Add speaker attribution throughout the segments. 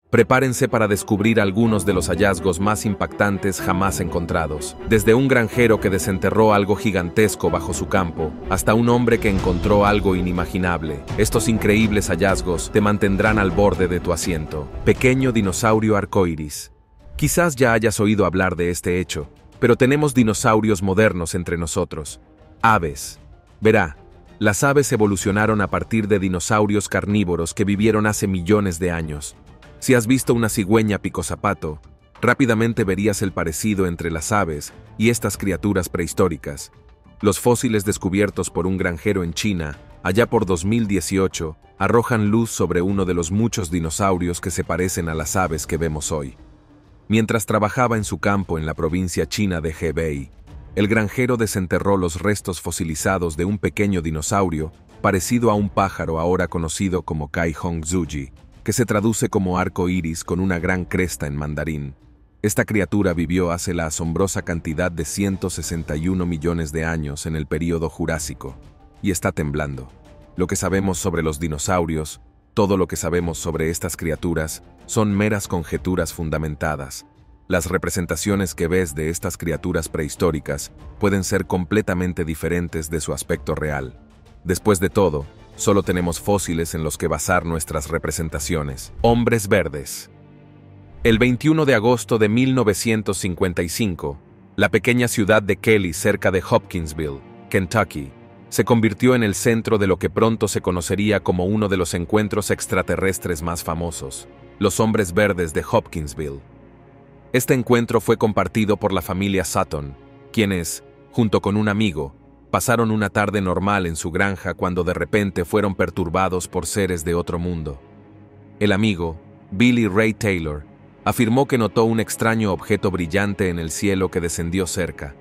Speaker 1: Prepárense para descubrir algunos de los hallazgos más impactantes jamás encontrados, desde un granjero que desenterró algo gigantesco bajo su campo, hasta un hombre que encontró algo inimaginable. Estos increíbles hallazgos te mantendrán al borde de tu asiento. Pequeño dinosaurio arcoíris. Quizás ya hayas oído hablar de este hecho, pero tenemos dinosaurios modernos entre nosotros. Aves. Verá, las aves evolucionaron a partir de dinosaurios carnívoros que vivieron hace millones de años. Si has visto una cigüeña picozapato, rápidamente verías el parecido entre las aves y estas criaturas prehistóricas. Los fósiles descubiertos por un granjero en China, allá por 2018, arrojan luz sobre uno de los muchos dinosaurios que se parecen a las aves que vemos hoy. Mientras trabajaba en su campo en la provincia china de Hebei, el granjero desenterró los restos fosilizados de un pequeño dinosaurio parecido a un pájaro ahora conocido como Kai Hong Zuji, que se traduce como arco iris con una gran cresta en mandarín. Esta criatura vivió hace la asombrosa cantidad de 161 millones de años en el período Jurásico, y está temblando. Lo que sabemos sobre los dinosaurios, todo lo que sabemos sobre estas criaturas, son meras conjeturas fundamentadas. Las representaciones que ves de estas criaturas prehistóricas pueden ser completamente diferentes de su aspecto real. Después de todo, solo tenemos fósiles en los que basar nuestras representaciones. Hombres verdes. El 21 de agosto de 1955, la pequeña ciudad de Kelly, cerca de Hopkinsville, Kentucky, se convirtió en el centro de lo que pronto se conocería como uno de los encuentros extraterrestres más famosos, los hombres verdes de Hopkinsville. Este encuentro fue compartido por la familia Sutton, quienes, junto con un amigo, pasaron una tarde normal en su granja cuando de repente fueron perturbados por seres de otro mundo. El amigo, Billy Ray Taylor, afirmó que notó un extraño objeto brillante en el cielo que descendió cerca.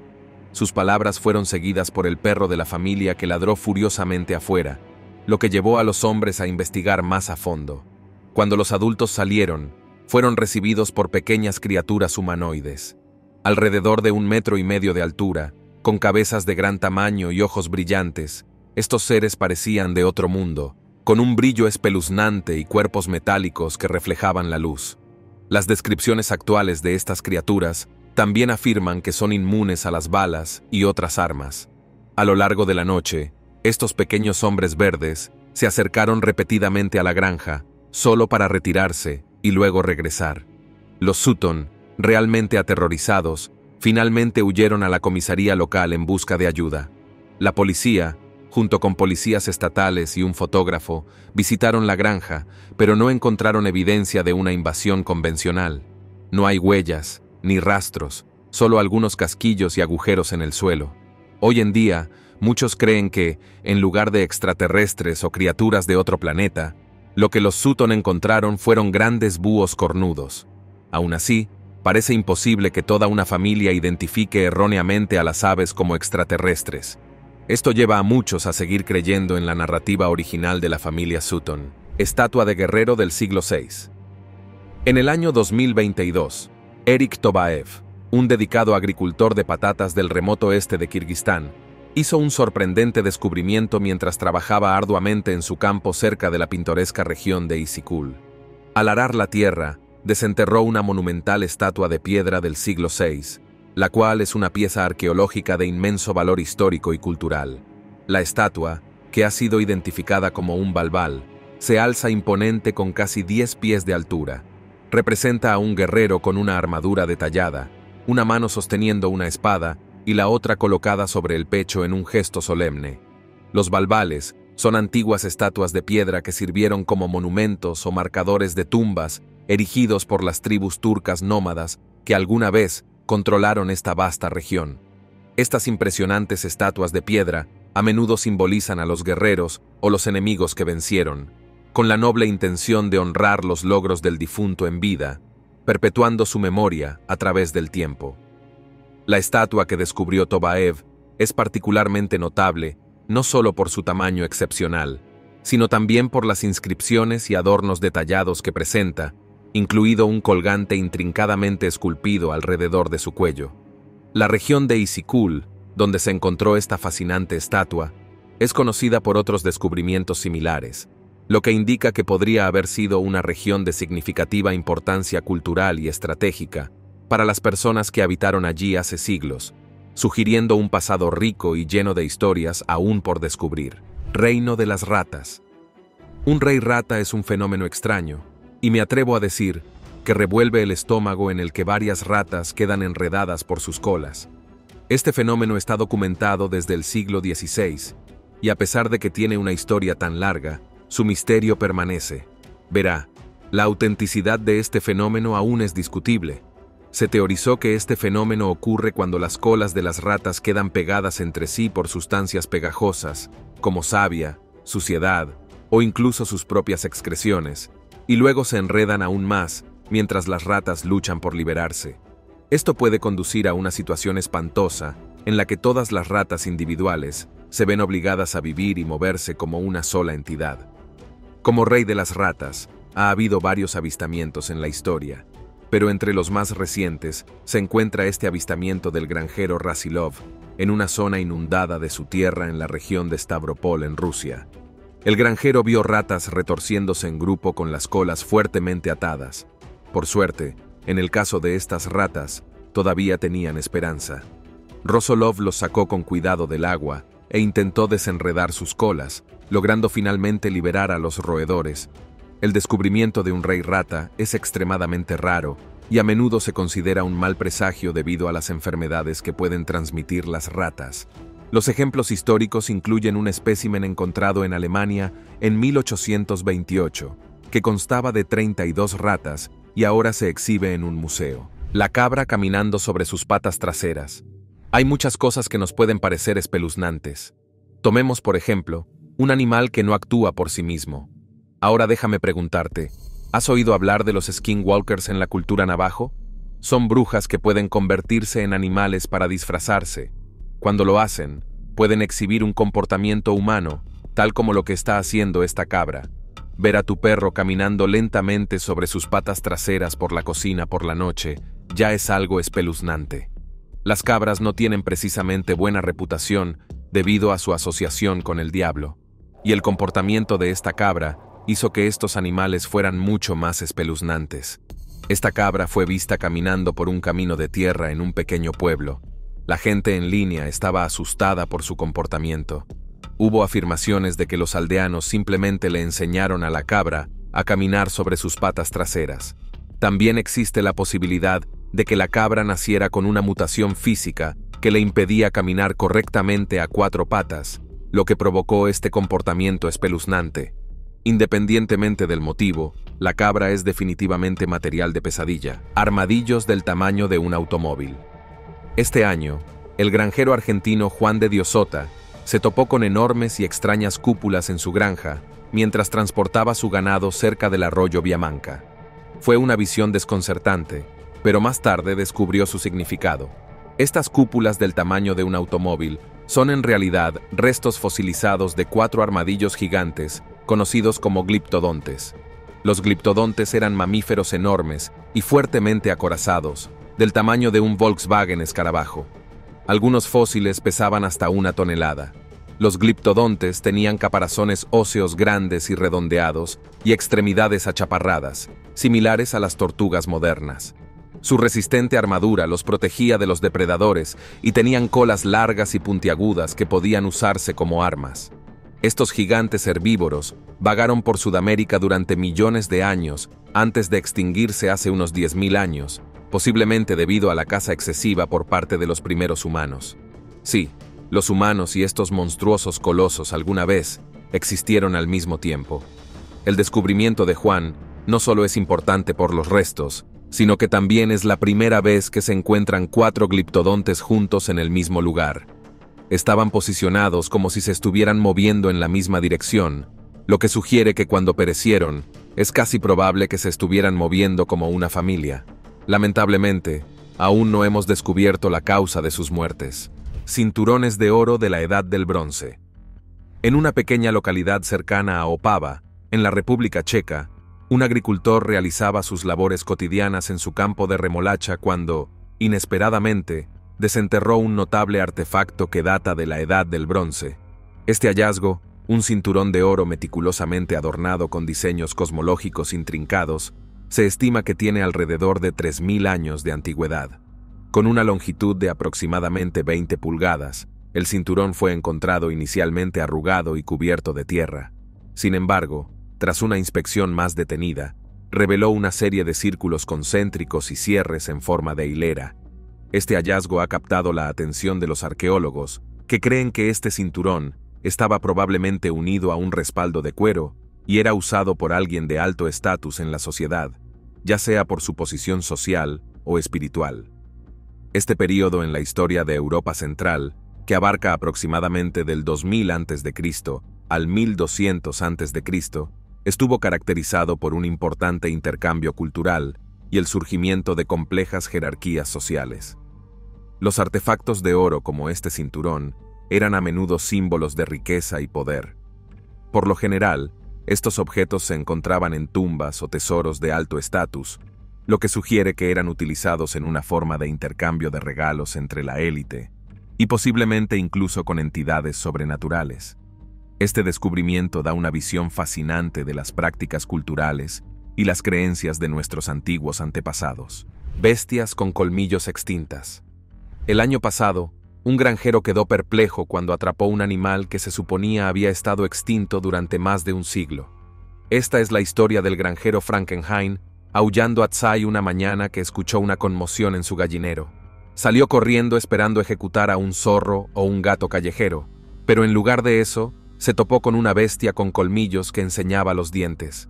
Speaker 1: Sus palabras fueron seguidas por el perro de la familia que ladró furiosamente afuera, lo que llevó a los hombres a investigar más a fondo. Cuando los adultos salieron, fueron recibidos por pequeñas criaturas humanoides, alrededor de 1,5 metros de altura, con cabezas de gran tamaño y ojos brillantes. Estos seres parecían de otro mundo, con un brillo espeluznante y cuerpos metálicos que reflejaban la luz. Las descripciones actuales de estas criaturas también afirman que son inmunes a las balas y otras armas. A lo largo de la noche, estos pequeños hombres verdes se acercaron repetidamente a la granja, solo para retirarse y luego regresar. Los Sutton, realmente aterrorizados, finalmente huyeron a la comisaría local en busca de ayuda. La policía, junto con policías estatales y un fotógrafo, visitaron la granja, pero no encontraron evidencia de una invasión convencional. No hay huellas, ni rastros, solo algunos casquillos y agujeros en el suelo. Hoy en día, muchos creen que, en lugar de extraterrestres o criaturas de otro planeta, lo que los Sutton encontraron fueron grandes búhos cornudos. Aún así, parece imposible que toda una familia identifique erróneamente a las aves como extraterrestres. Esto lleva a muchos a seguir creyendo en la narrativa original de la familia Sutton. Estatua de guerrero del siglo VI. En el año 2022, Erik Tobaev, un dedicado agricultor de patatas del remoto este de Kirguistán, hizo un sorprendente descubrimiento mientras trabajaba arduamente en su campo cerca de la pintoresca región de Isikul. Al arar la tierra, desenterró una monumental estatua de piedra del siglo VI, la cual es una pieza arqueológica de inmenso valor histórico y cultural. La estatua, que ha sido identificada como un balbal, se alza imponente con casi 10 pies de altura. Representa a un guerrero con una armadura detallada, una mano sosteniendo una espada y la otra colocada sobre el pecho en un gesto solemne. Los balbales son antiguas estatuas de piedra que sirvieron como monumentos o marcadores de tumbas erigidos por las tribus turcas nómadas que alguna vez controlaron esta vasta región. Estas impresionantes estatuas de piedra a menudo simbolizan a los guerreros o los enemigos que vencieron, con la noble intención de honrar los logros del difunto en vida, perpetuando su memoria a través del tiempo. La estatua que descubrió Tobaev es particularmente notable no solo por su tamaño excepcional, sino también por las inscripciones y adornos detallados que presenta, incluido un colgante intrincadamente esculpido alrededor de su cuello. La región de Isikul, donde se encontró esta fascinante estatua, es conocida por otros descubrimientos similares. lo que indica que podría haber sido una región de significativa importancia cultural y estratégica para las personas que habitaron allí hace siglos, sugiriendo un pasado rico y lleno de historias aún por descubrir. Reino de las ratas. Un rey rata es un fenómeno extraño, y me atrevo a decir que revuelve el estómago en el que varias ratas quedan enredadas por sus colas. Este fenómeno está documentado desde el siglo XVI, y a pesar de que tiene una historia tan larga, su misterio permanece. Verá, la autenticidad de este fenómeno aún es discutible. Se teorizó que este fenómeno ocurre cuando las colas de las ratas quedan pegadas entre sí por sustancias pegajosas, como savia, suciedad o incluso sus propias excreciones, y luego se enredan aún más mientras las ratas luchan por liberarse. Esto puede conducir a una situación espantosa en la que todas las ratas individuales se ven obligadas a vivir y moverse como una sola entidad. Como rey de las ratas, ha habido varios avistamientos en la historia, pero entre los más recientes se encuentra este avistamiento del granjero Rasilov en una zona inundada de su tierra en la región de Stavropol en Rusia. El granjero vio ratas retorciéndose en grupo con las colas fuertemente atadas. Por suerte, en el caso de estas ratas, todavía tenían esperanza. Rasilov los sacó con cuidado del agua e intentó desenredar sus colas, logrando finalmente liberar a los roedores. El descubrimiento de un rey rata es extremadamente raro y a menudo se considera un mal presagio debido a las enfermedades que pueden transmitir las ratas. Los ejemplos históricos incluyen un espécimen encontrado en Alemania en 1828, que constaba de 32 ratas y ahora se exhibe en un museo. La cabra caminando sobre sus patas traseras. Hay muchas cosas que nos pueden parecer espeluznantes. Tomemos, por ejemplo, un animal que no actúa por sí mismo. Ahora déjame preguntarte, ¿has oído hablar de los skinwalkers en la cultura navajo? Son brujas que pueden convertirse en animales para disfrazarse. Cuando lo hacen, pueden exhibir un comportamiento humano, tal como lo que está haciendo esta cabra. Ver a tu perro caminando lentamente sobre sus patas traseras por la cocina por la noche ya es algo espeluznante. Las cabras no tienen precisamente buena reputación debido a su asociación con el diablo, y el comportamiento de esta cabra hizo que estos animales fueran mucho más espeluznantes. Esta cabra fue vista caminando por un camino de tierra en un pequeño pueblo. La gente en línea estaba asustada por su comportamiento. Hubo afirmaciones de que los aldeanos simplemente le enseñaron a la cabra a caminar sobre sus patas traseras. También existe la posibilidad de que la cabra naciera con una mutación física que le impedía caminar correctamente a 4 patas, lo que provocó este comportamiento espeluznante. Independientemente del motivo, la cabra es definitivamente material de pesadilla. Armadillos del tamaño de un automóvil. Este año, el granjero argentino Juan de Diosota se topó con enormes y extrañas cúpulas en su granja mientras transportaba su ganado cerca del arroyo Viamanca. Fue una visión desconcertante, pero más tarde descubrió su significado. Estas cúpulas del tamaño de un automóvil son en realidad restos fosilizados de 4 armadillos gigantes conocidos como gliptodontes. Los gliptodontes eran mamíferos enormes y fuertemente acorazados, del tamaño de un Volkswagen escarabajo. Algunos fósiles pesaban hasta 1 tonelada. Los gliptodontes tenían caparazones óseos grandes y redondeados y extremidades achaparradas, similares a las tortugas modernas. Su resistente armadura los protegía de los depredadores y tenían colas largas y puntiagudas que podían usarse como armas. Estos gigantes herbívoros vagaron por Sudamérica durante millones de años antes de extinguirse hace unos 10.000 años, posiblemente debido a la caza excesiva por parte de los primeros humanos. Sí, los humanos y estos monstruosos colosos alguna vez existieron al mismo tiempo. El descubrimiento de Juan no solo es importante por los restos, sino que también es la primera vez que se encuentran 4 gliptodontes juntos en el mismo lugar. Estaban posicionados como si se estuvieran moviendo en la misma dirección, lo que sugiere que cuando perecieron, es casi probable que se estuvieran moviendo como una familia. Lamentablemente, aún no hemos descubierto la causa de sus muertes. Cinturones de oro de la Edad del Bronce. En una pequeña localidad cercana a Opava, en la República Checa, un agricultor realizaba sus labores cotidianas en su campo de remolacha cuando, inesperadamente, desenterró un notable artefacto que data de la Edad del Bronce. Este hallazgo Un cinturón de oro meticulosamente adornado con diseños cosmológicos intrincados, se estima que tiene alrededor de 3000 años de antigüedad. Con una longitud de aproximadamente 20 pulgadas, el cinturón fue encontrado inicialmente arrugado y cubierto de tierra. Sin embargo, tras una inspección más detenida, reveló una serie de círculos concéntricos y cierres en forma de hilera. Este hallazgo ha captado la atención de los arqueólogos, que creen que este cinturón estaba probablemente unido a un respaldo de cuero y era usado por alguien de alto estatus en la sociedad, ya sea por su posición social o espiritual. Este período en la historia de Europa Central, que abarca aproximadamente del 2000 a.C. al 1200 a.C., estuvo caracterizado por un importante intercambio cultural y el surgimiento de complejas jerarquías sociales. Los artefactos de oro como este cinturón eran a menudo símbolos de riqueza y poder. Por lo general, estos objetos se encontraban en tumbas o tesoros de alto estatus, lo que sugiere que eran utilizados en una forma de intercambio de regalos entre la élite, y posiblemente incluso con entidades sobrenaturales. Este descubrimiento da una visión fascinante de las prácticas culturales y las creencias de nuestros antiguos antepasados. Bestias con colmillos extintas. El año pasado, un granjero quedó perplejo cuando atrapó un animal que se suponía había estado extinto durante más de un siglo. Esta es la historia del granjero Frankenstein, aullando a Tsai una mañana que escuchó una conmoción en su gallinero. Salió corriendo esperando ejecutar a un zorro o un gato callejero, pero en lugar de eso, se topó con una bestia con colmillos que enseñaba los dientes.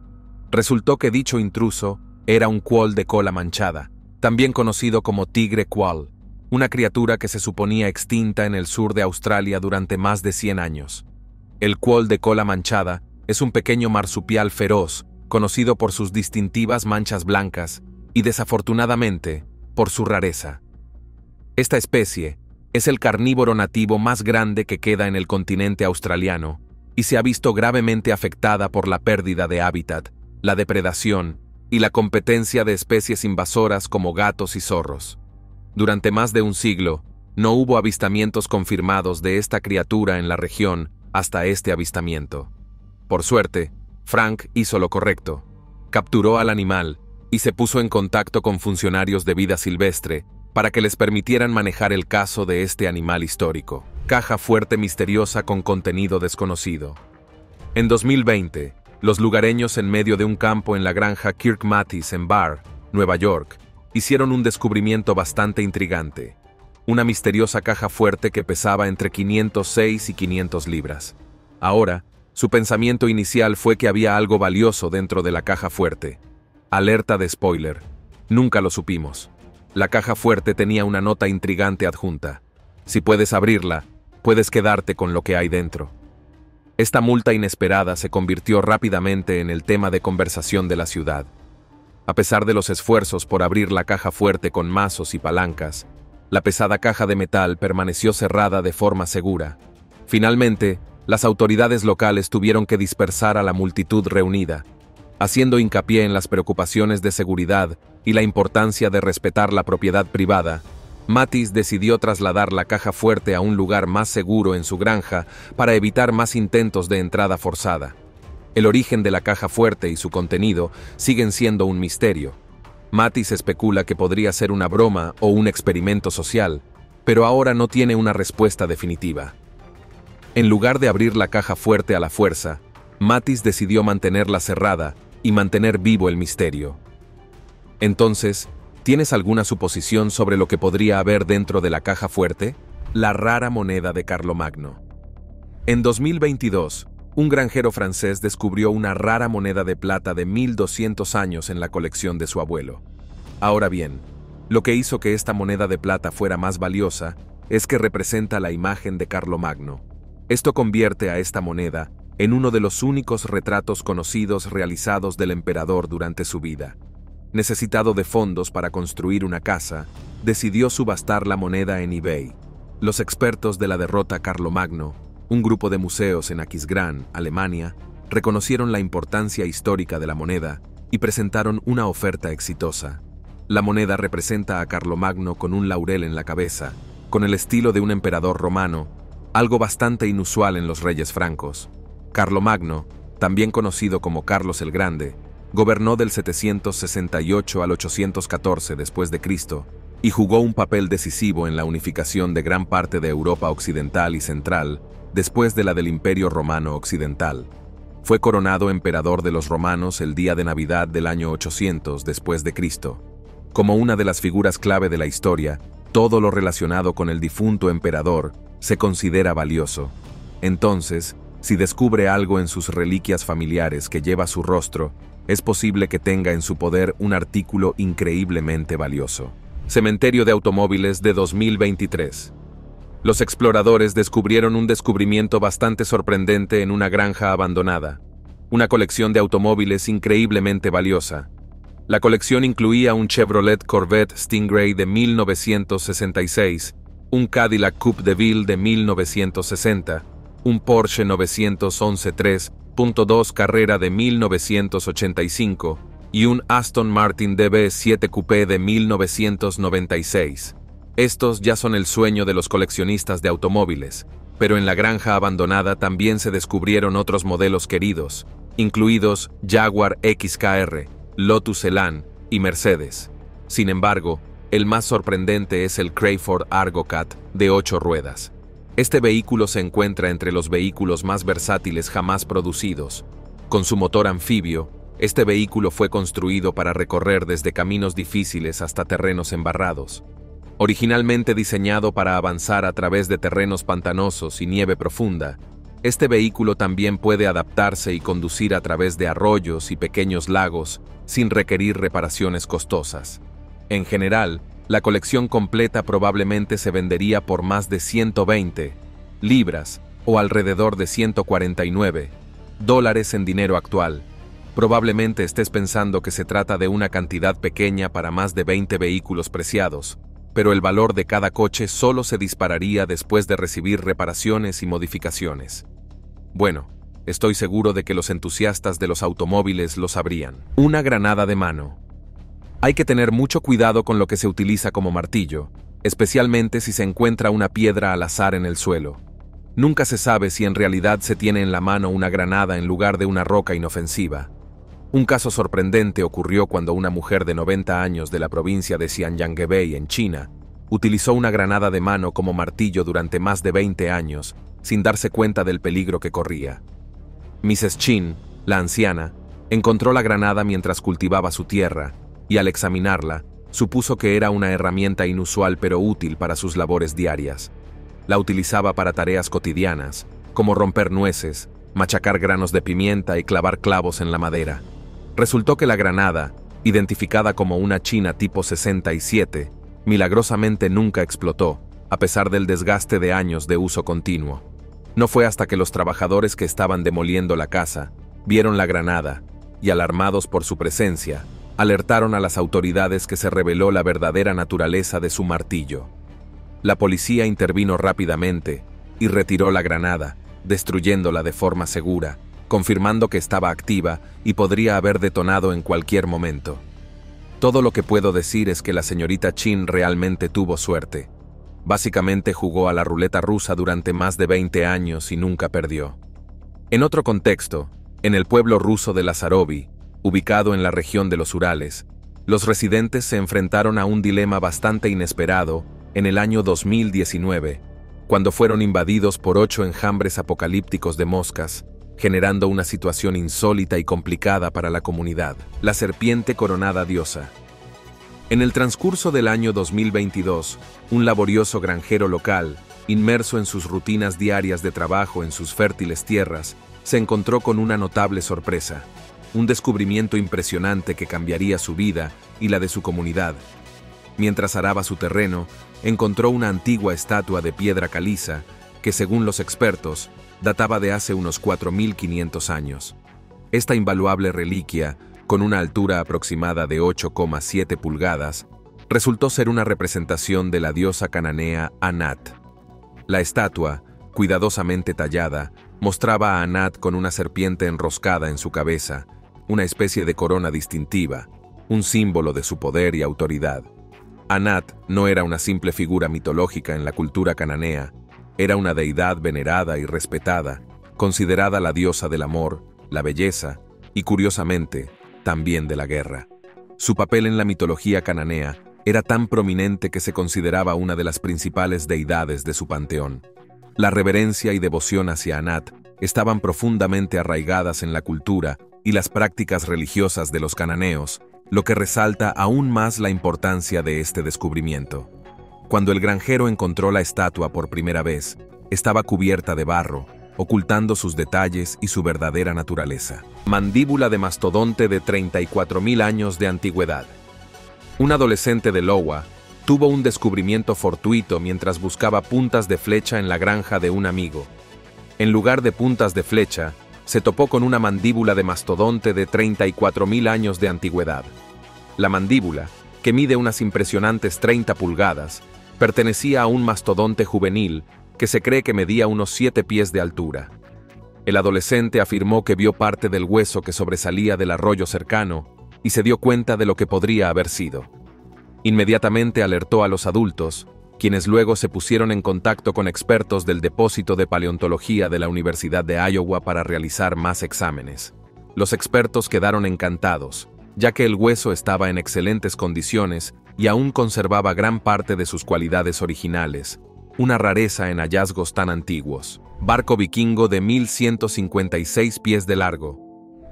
Speaker 1: Resultó que dicho intruso era un cuol de cola manchada, también conocido como tigre cual, una criatura que se suponía extinta en el sur de Australia durante más de 100 años. El cuol de cola manchada es un pequeño marsupial feroz, conocido por sus distintivas manchas blancas y, desafortunadamente, por su rareza. Esta especie es el carnívoro nativo más grande que queda en el continente australiano y se ha visto gravemente afectada por la pérdida de hábitat, la depredación y la competencia de especies invasoras como gatos y zorros. Durante más de un siglo, no hubo avistamientos confirmados de esta criatura en la región hasta este avistamiento. Por suerte, Frank hizo lo correcto. Capturó al animal y se puso en contacto con funcionarios de vida silvestre para que les permitieran manejar el caso de este animal histórico. Caja fuerte misteriosa con contenido desconocido. En 2020, los lugareños en medio de un campo en la granja Kirk Mathis en Barr, Nueva York, hicieron un descubrimiento bastante intrigante. Una misteriosa caja fuerte que pesaba entre 506 y 500 libras. Ahora, su pensamiento inicial fue que había algo valioso dentro de la caja fuerte. Alerta de spoiler. Nunca lo supimos. La caja fuerte tenía una nota intrigante adjunta. Si puedes abrirla, puedes quedarte con lo que hay dentro. Esta multa inesperada se convirtió rápidamente en el tema de conversación de la ciudad. A pesar de los esfuerzos por abrir la caja fuerte con mazos y palancas, la pesada caja de metal permaneció cerrada de forma segura. Finalmente, las autoridades locales tuvieron que dispersar a la multitud reunida, haciendo hincapié en las preocupaciones de seguridad y la importancia de respetar la propiedad privada. Mathis decidió trasladar la caja fuerte a un lugar más seguro en su granja para evitar más intentos de entrada forzada. El origen de la caja fuerte y su contenido siguen siendo un misterio. Mathis especula que podría ser una broma o un experimento social, pero ahora no tiene una respuesta definitiva. En lugar de abrir la caja fuerte a la fuerza, Mathis decidió mantenerla cerrada y mantener vivo el misterio. Entonces, ¿tienes alguna suposición sobre lo que podría haber dentro de la caja fuerte? La rara moneda de Carlomagno. En 2022, un granjero francés descubrió una rara moneda de plata de 1200 años en la colección de su abuelo. Ahora bien, lo que hizo que esta moneda de plata fuera más valiosa es que representa la imagen de Carlomagno. Esto convierte a esta moneda en uno de los únicos retratos conocidos realizados del emperador durante su vida. Necesitado de fondos para construir una casa, decidió subastar la moneda en eBay. Los expertos de la derrota Carlomagno, un grupo de museos en Aquisgrán, Alemania, reconocieron la importancia histórica de la moneda y presentaron una oferta exitosa. La moneda representa a Carlomagno con un laurel en la cabeza, con el estilo de un emperador romano, algo bastante inusual en los reyes francos. Carlomagno, también conocido como Carlos el Grande, gobernó del 768 al 814 después de Cristo y jugó un papel decisivo en la unificación de gran parte de Europa occidental y central después de la del Imperio Romano Occidental. Fue coronado emperador de los romanos el día de Navidad del año 800 después de Cristo. Como una de las figuras clave de la historia, todo lo relacionado con el difunto emperador se considera valioso. Entonces, si descubre algo en sus reliquias familiares que lleva su rostro, es posible que tenga en su poder un artículo increíblemente valioso. Cementerio de automóviles de 2023. Los exploradores descubrieron un descubrimiento bastante sorprendente en una granja abandonada. Una colección de automóviles increíblemente valiosa. La colección incluía un Chevrolet Corvette Stingray de 1966, un Cadillac Coupe de Ville de 1960, un Porsche 911 3.2 Carrera de 1985 y un Aston Martin DB7 Coupé de 1996. Estos ya son el sueño de los coleccionistas de automóviles, pero en la granja abandonada también se descubrieron otros modelos queridos, incluidos Jaguar XKR, Lotus Elan y Mercedes. Sin embargo, el más sorprendente es el Crayford Argo Cat de 8 ruedas. Este vehículo se encuentra entre los vehículos más versátiles jamás producidos. Con su motor anfibio, este vehículo fue construido para recorrer desde caminos difíciles hasta terrenos embarrados. Originalmente diseñado para avanzar a través de terrenos pantanosos y nieve profunda, este vehículo también puede adaptarse y conducir a través de arroyos y pequeños lagos sin requerir reparaciones costosas. En general, la colección completa probablemente se vendería por más de 120 libras o alrededor de $149 en dinero actual. Probablemente estés pensando que se trata de una cantidad pequeña para más de 20 vehículos preciados, pero el valor de cada coche solo se dispararía después de recibir reparaciones y modificaciones. Bueno, estoy seguro de que los entusiastas de los automóviles lo sabrían. Una granada de mano. Hay que tener mucho cuidado con lo que se utiliza como martillo, especialmente si se encuentra una piedra al azar en el suelo. Nunca se sabe si en realidad se tiene en la mano una granada en lugar de una roca inofensiva. Un caso sorprendente ocurrió cuando una mujer de 90 años de la provincia de Xianyang-Hebei, en China, utilizó una granada de mano como martillo durante más de 20 años, sin darse cuenta del peligro que corría. Mrs. Chin, la anciana, encontró la granada mientras cultivaba su tierra, y al examinarla, supuso que era una herramienta inusual pero útil para sus labores diarias. La utilizaba para tareas cotidianas, como romper nueces, machacar granos de pimienta y clavar clavos en la madera. Resultó que la granada, identificada como una china tipo 67, milagrosamente nunca explotó, a pesar del desgaste de años de uso continuo. No fue hasta que los trabajadores que estaban demoliendo la casa vieron la granada y, alarmados por su presencia, alertaron a las autoridades que se reveló la verdadera naturaleza de su martillo. La policía intervino rápidamente y retiró la granada, destruyéndola de forma segura, confirmando que estaba activa y podría haber detonado en cualquier momento. Todo lo que puedo decir es que la señorita Chin realmente tuvo suerte. Básicamente jugó a la ruleta rusa durante más de 20 años y nunca perdió. En otro contexto, en el pueblo ruso de Lazarovi, ubicado en la región de los Urales, los residentes se enfrentaron a un dilema bastante inesperado en el año 2019, cuando fueron invadidos por 8 enjambres apocalípticos de moscas, generando una situación insólita y complicada para la comunidad. La serpiente coronada diosa. En el transcurso del año 2022, un laborioso granjero local, inmerso en sus rutinas diarias de trabajo en sus fértiles tierras, se encontró con una notable sorpresa, un descubrimiento impresionante que cambiaría su vida y la de su comunidad. Mientras araba su terreno, encontró una antigua estatua de piedra caliza que, según los expertos, databa de hace unos 4.500 años. Esta invaluable reliquia, con una altura aproximada de 8,7 pulgadas, resultó ser una representación de la diosa cananea Anat. La estatua, cuidadosamente tallada, mostraba a Anat con una serpiente enroscada en su cabeza, una especie de corona distintiva, un símbolo de su poder y autoridad. Anat no era una simple figura mitológica en la cultura cananea, era una deidad venerada y respetada, considerada la diosa del amor, la belleza y, curiosamente, también de la guerra. Su papel en la mitología cananea era tan prominente que se consideraba una de las principales deidades de su panteón. La reverencia y devoción hacia Anat estaban profundamente arraigadas en la cultura y las prácticas religiosas de los cananeos, lo que resalta aún más la importancia de este descubrimiento. Cuando el granjero encontró la estatua por primera vez, estaba cubierta de barro, ocultando sus detalles y su verdadera naturaleza. Mandíbula de mastodonte de 34.000 años de antigüedad. Un adolescente de Iowa tuvo un descubrimiento fortuito mientras buscaba puntas de flecha en la granja de un amigo. En lugar de puntas de flecha, se topó con una mandíbula de mastodonte de 34.000 años de antigüedad. La mandíbula, que mide unas impresionantes 30 pulgadas, pertenecía a un mastodonte juvenil que se cree que medía unos 7 pies de altura. El adolescente afirmó que vio parte del hueso que sobresalía del arroyo cercano y se dio cuenta de lo que podría haber sido. Inmediatamente alertó a los adultos, quienes luego se pusieron en contacto con expertos del Depósito de Paleontología de la Universidad de Iowa para realizar más exámenes. Los expertos quedaron encantados, ya que el hueso estaba en excelentes condiciones y aún conservaba gran parte de sus cualidades originales, una rareza en hallazgos tan antiguos. Barco vikingo de 1.156 pies de largo.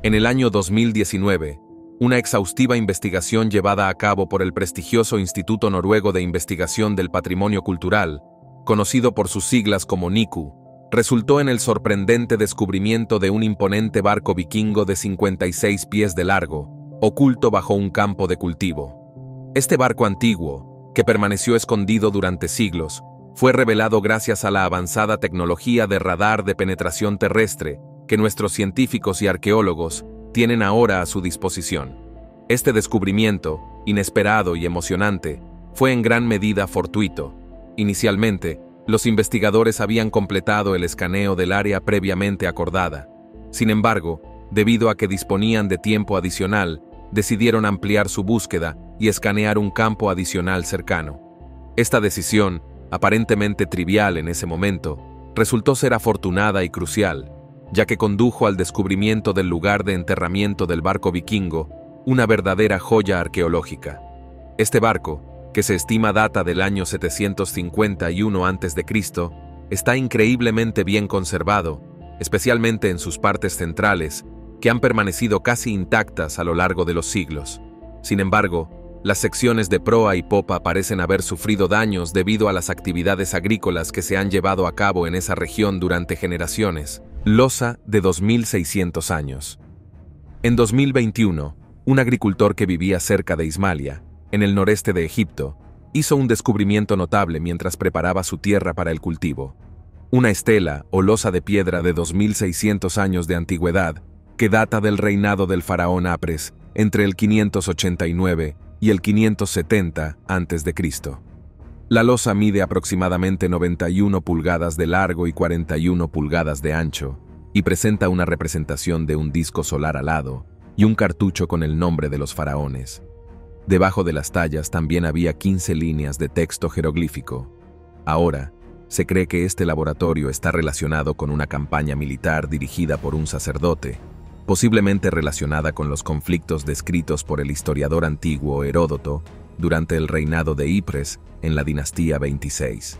Speaker 1: En el año 2019, una exhaustiva investigación llevada a cabo por el prestigioso Instituto Noruego de Investigación del Patrimonio Cultural, conocido por sus siglas como NICU, resultó en el sorprendente descubrimiento de un imponente barco vikingo de 56 pies de largo, oculto bajo un campo de cultivo. Este barco antiguo, que permaneció escondido durante siglos, fue revelado gracias a la avanzada tecnología de radar de penetración terrestre que nuestros científicos y arqueólogos tienen ahora a su disposición. Este descubrimiento, inesperado y emocionante, fue en gran medida fortuito. Inicialmente, los investigadores habían completado el escaneo del área previamente acordada. Sin embargo, debido a que disponían de tiempo adicional, decidieron ampliar su búsqueda y escanear un campo adicional cercano. Esta decisión, aparentemente trivial en ese momento, resultó ser afortunada y crucial, ya que condujo al descubrimiento del lugar de enterramiento del barco vikingo, una verdadera joya arqueológica. Este barco, que se estima data del año 751 a.C., está increíblemente bien conservado, especialmente en sus partes centrales, que han permanecido casi intactas a lo largo de los siglos. Sin embargo, las secciones de proa y popa parecen haber sufrido daños debido a las actividades agrícolas que se han llevado a cabo en esa región durante generaciones. Losa de 2.600 años. En 2021, un agricultor que vivía cerca de Ismalia, en el noreste de Egipto, hizo un descubrimiento notable mientras preparaba su tierra para el cultivo. Una estela o losa de piedra de 2.600 años de antigüedad que data del reinado del faraón Apres entre el 589 y el 570 a.C. La losa mide aproximadamente 91 pulgadas de largo y 41 pulgadas de ancho, y presenta una representación de un disco solar alado y un cartucho con el nombre de los faraones. Debajo de las tallas también había 15 líneas de texto jeroglífico. Ahora, se cree que este laboratorio está relacionado con una campaña militar dirigida por un sacerdote, posiblemente relacionada con los conflictos descritos por el historiador antiguo Heródoto durante el reinado de Ypres en la dinastía 26.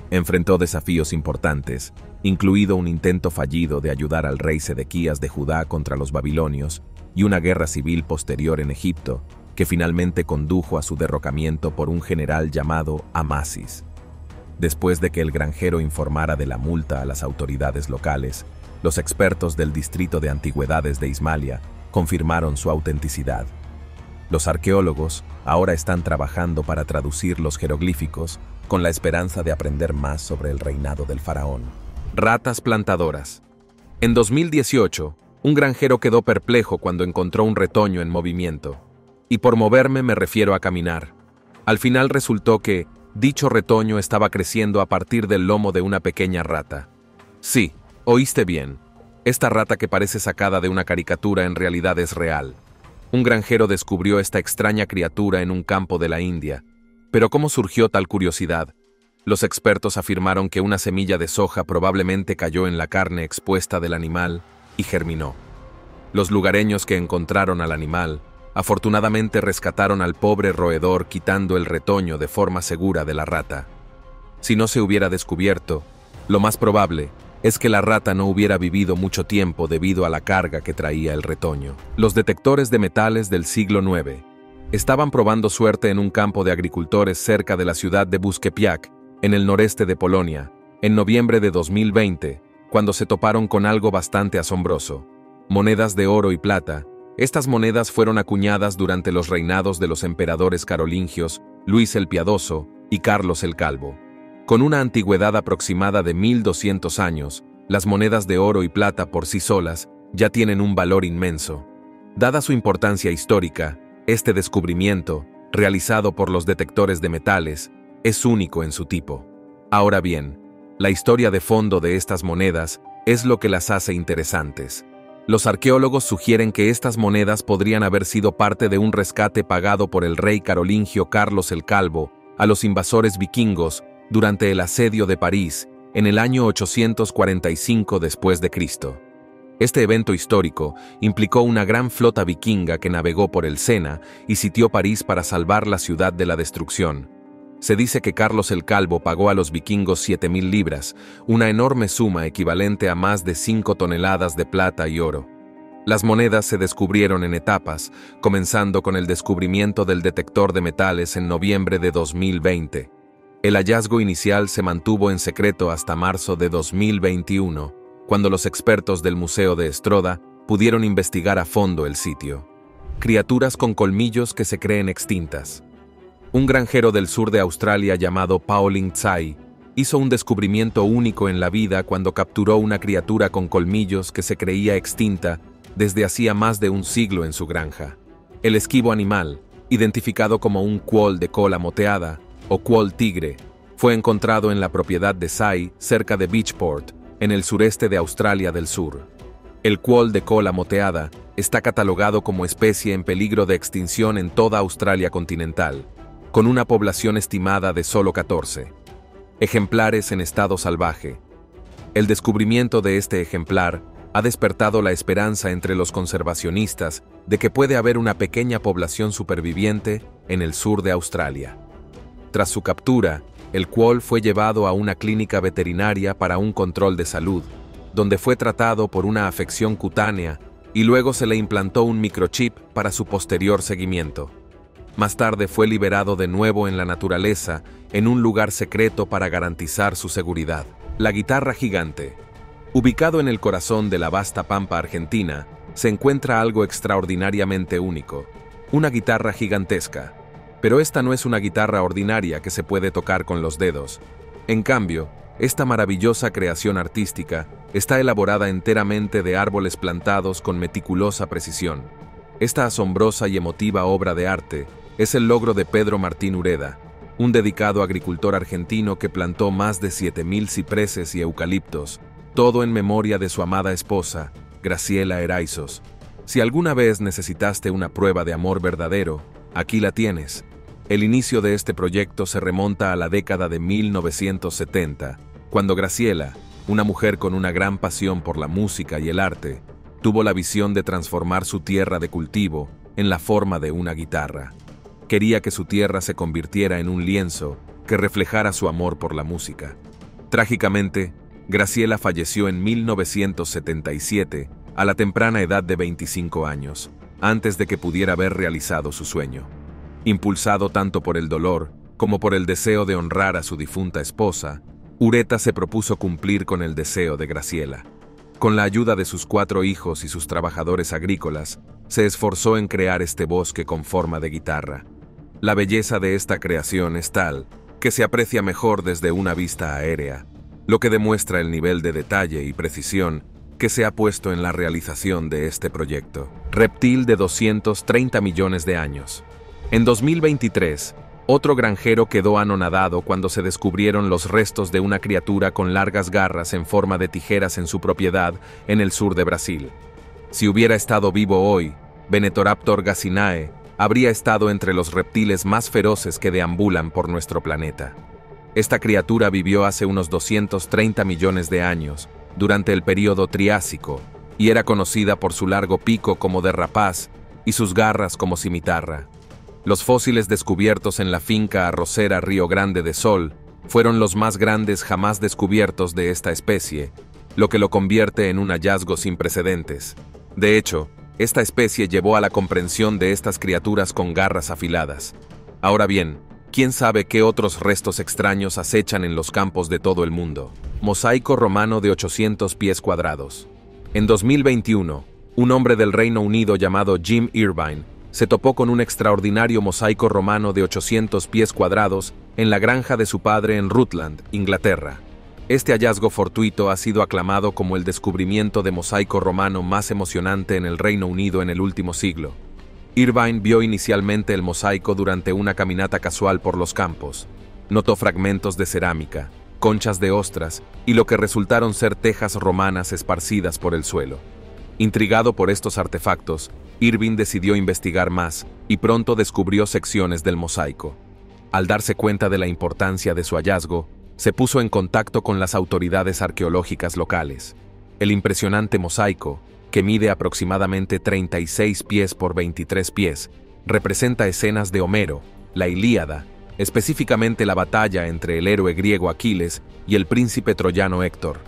Speaker 1: Enfrentó desafíos importantes, incluido un intento fallido de ayudar al rey Sedequías de Judá contra los babilonios y una guerra civil posterior en Egipto, que finalmente condujo a su derrocamiento por un general llamado Amasis. Después de que el granjero informara de la multa a las autoridades locales, los expertos del Distrito de Antigüedades de Ismalia confirmaron su autenticidad. Los arqueólogos ahora están trabajando para traducir los jeroglíficos con la esperanza de aprender más sobre el reinado del faraón. Ratas plantadoras. En 2018, un granjero quedó perplejo cuando encontró un retoño en movimiento. Y por moverme me refiero a caminar. Al final resultó que dicho retoño estaba creciendo a partir del lomo de una pequeña rata. Sí, oíste bien. Esta rata que parece sacada de una caricatura en realidad es real. Un granjero descubrió esta extraña criatura en un campo de la India. Pero ¿cómo surgió tal curiosidad? Los expertos afirmaron que una semilla de soja probablemente cayó en la carne expuesta del animal y germinó. Los lugareños que encontraron al animal, afortunadamente rescataron al pobre roedor quitando el retoño de forma segura de la rata. Si no se hubiera descubierto, lo más probable es que la rata no hubiera vivido mucho tiempo debido a la carga que traía el retoño. Los detectores de metales del siglo IX estaban probando suerte en un campo de agricultores cerca de la ciudad de Buskepiak, en el noreste de Polonia, en noviembre de 2020, cuando se toparon con algo bastante asombroso: monedas de oro y plata. Estas monedas fueron acuñadas durante los reinados de los emperadores carolingios, Luis el Piadoso y Carlos el Calvo. Con una antigüedad aproximada de 1200 años, las monedas de oro y plata por sí solas ya tienen un valor inmenso. Dada su importancia histórica, este descubrimiento, realizado por los detectores de metales, es único en su tipo. Ahora bien, la historia de fondo de estas monedas es lo que las hace interesantes. Los arqueólogos sugieren que estas monedas podrían haber sido parte de un rescate pagado por el rey carolingio Carlos el Calvo a los invasores vikingos durante el asedio de París en el año 845 después de Cristo. Este evento histórico implicó una gran flota vikinga que navegó por el Sena y sitió París para salvar la ciudad de la destrucción. Se dice que Carlos el Calvo pagó a los vikingos 7.000 libras, una enorme suma equivalente a más de 5 toneladas de plata y oro. Las monedas se descubrieron en etapas, comenzando con el descubrimiento del detector de metales en noviembre de 2020. El hallazgo inicial se mantuvo en secreto hasta marzo de 2021, cuando los expertos del Museo de Estroda pudieron investigar a fondo el sitio. Criaturas con colmillos que se creen extintas. Un granjero del sur de Australia llamado Pauling Tsai hizo un descubrimiento único en la vida cuando capturó una criatura con colmillos que se creía extinta desde hacía más de un siglo en su granja. El esquivo animal, identificado como un cuol de cola moteada o cuol tigre, fue encontrado en la propiedad de Tsai cerca de Beachport, en el sureste de Australia del Sur. El cuol de cola moteada está catalogado como especie en peligro de extinción en toda Australia continental, con una población estimada de solo 14 ejemplares en estado salvaje. El descubrimiento de este ejemplar ha despertado la esperanza entre los conservacionistas de que puede haber una pequeña población superviviente en el sur de Australia. Tras su captura, el cuol fue llevado a una clínica veterinaria para un control de salud, donde fue tratado por una afección cutánea y luego se le implantó un microchip para su posterior seguimiento. Más tarde fue liberado de nuevo en la naturaleza, en un lugar secreto para garantizar su seguridad. La guitarra gigante. Ubicado en el corazón de la vasta pampa argentina, se encuentra algo extraordinariamente único: una guitarra gigantesca. Pero esta no es una guitarra ordinaria que se puede tocar con los dedos. En cambio, esta maravillosa creación artística está elaborada enteramente de árboles plantados con meticulosa precisión. Esta asombrosa y emotiva obra de arte es el logro de Pedro Martín Ureda, un dedicado agricultor argentino que plantó más de 7.000 cipreses y eucaliptos, todo en memoria de su amada esposa, Graciela Eraizos. Si alguna vez necesitaste una prueba de amor verdadero, aquí la tienes. El inicio de este proyecto se remonta a la década de 1970, cuando Graciela, una mujer con una gran pasión por la música y el arte, tuvo la visión de transformar su tierra de cultivo en la forma de una guitarra. Quería que su tierra se convirtiera en un lienzo que reflejara su amor por la música. Trágicamente, Graciela falleció en 1977, a la temprana edad de 25 años, antes de que pudiera haber realizado su sueño. Impulsado tanto por el dolor como por el deseo de honrar a su difunta esposa, Ureta se propuso cumplir con el deseo de Graciela. Con la ayuda de sus 4 hijos y sus trabajadores agrícolas, se esforzó en crear este bosque con forma de guitarra. La belleza de esta creación es tal que se aprecia mejor desde una vista aérea, lo que demuestra el nivel de detalle y precisión que se ha puesto en la realización de este proyecto. Reptil de 230 millones de años. En 2023, otro granjero quedó anonadado cuando se descubrieron los restos de una criatura con largas garras en forma de tijeras en su propiedad en el sur de Brasil. Si hubiera estado vivo hoy, Venetoraptor gacinae habría estado entre los reptiles más feroces que deambulan por nuestro planeta. Esta criatura vivió hace unos 230 millones de años, durante el período Triásico, y era conocida por su largo pico como de rapaz y sus garras como cimitarra. Los fósiles descubiertos en la finca arrocera Río Grande de Sol fueron los más grandes jamás descubiertos de esta especie, lo que lo convierte en un hallazgo sin precedentes. De hecho, esta especie llevó a la comprensión de estas criaturas con garras afiladas. Ahora bien, ¿quién sabe qué otros restos extraños acechan en los campos de todo el mundo? Mosaico romano de 800 pies cuadrados. En 2021, un hombre del Reino Unido llamado Jim Irvine se topó con un extraordinario mosaico romano de 800 pies cuadrados en la granja de su padre en Rutland, Inglaterra. Este hallazgo fortuito ha sido aclamado como el descubrimiento de mosaico romano más emocionante en el Reino Unido en el último siglo. Irvine vio inicialmente el mosaico durante una caminata casual por los campos. Notó fragmentos de cerámica, conchas de ostras y lo que resultaron ser tejas romanas esparcidas por el suelo. Intrigado por estos artefactos, Irvine decidió investigar más y pronto descubrió secciones del mosaico. Al darse cuenta de la importancia de su hallazgo, se puso en contacto con las autoridades arqueológicas locales. El impresionante mosaico, que mide aproximadamente 36 pies por 23 pies, representa escenas de Homero, la Ilíada, específicamente la batalla entre el héroe griego Aquiles y el príncipe troyano Héctor.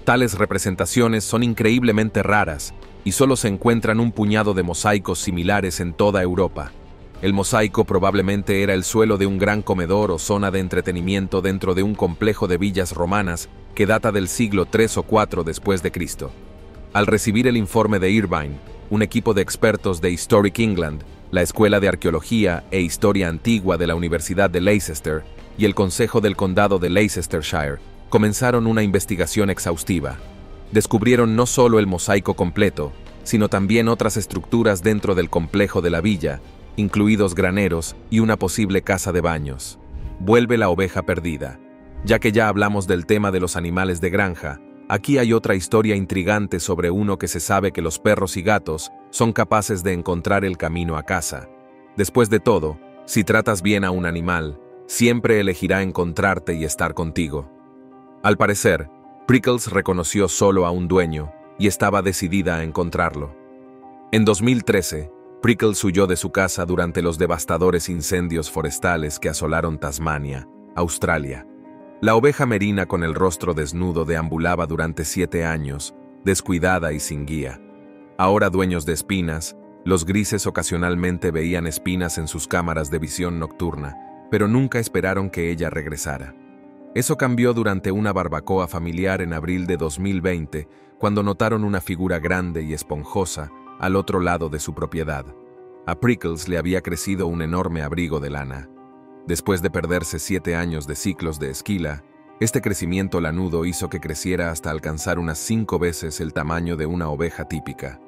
Speaker 1: Tales representaciones son increíblemente raras y solo se encuentran un puñado de mosaicos similares en toda Europa. El mosaico probablemente era el suelo de un gran comedor o zona de entretenimiento dentro de un complejo de villas romanas que data del siglo III o IV después de Cristo. Al recibir el informe de Irvine, un equipo de expertos de Historic England, la Escuela de Arqueología e Historia Antigua de la Universidad de Leicester y el Consejo del Condado de Leicestershire comenzaron una investigación exhaustiva. Descubrieron no solo el mosaico completo, sino también otras estructuras dentro del complejo de la villa, incluidos graneros y una posible casa de baños. Vuelve la oveja perdida. Ya que ya hablamos del tema de los animales de granja, aquí hay otra historia intrigante sobre uno que se sabe que los perros y gatos son capaces de encontrar el camino a casa. Después de todo, si tratas bien a un animal, siempre elegirá encontrarte y estar contigo. Al parecer, Prickles reconoció solo a un dueño y estaba decidida a encontrarlo. En 2013, Prickles huyó de su casa durante los devastadores incendios forestales que asolaron Tasmania, Australia. La oveja merina con el rostro desnudo deambulaba durante 7 años, descuidada y sin guía. Ahora dueños de espinas, los grises ocasionalmente veían espinas en sus cámaras de visión nocturna, pero nunca esperaron que ella regresara. Eso cambió durante una barbacoa familiar en abril de 2020, cuando notaron una figura grande y esponjosa al otro lado de su propiedad. A Prickles le había crecido un enorme abrigo de lana. Después de perderse 7 años de ciclos de esquila, este crecimiento lanudo hizo que creciera hasta alcanzar unas 5 veces el tamaño de una oveja típica.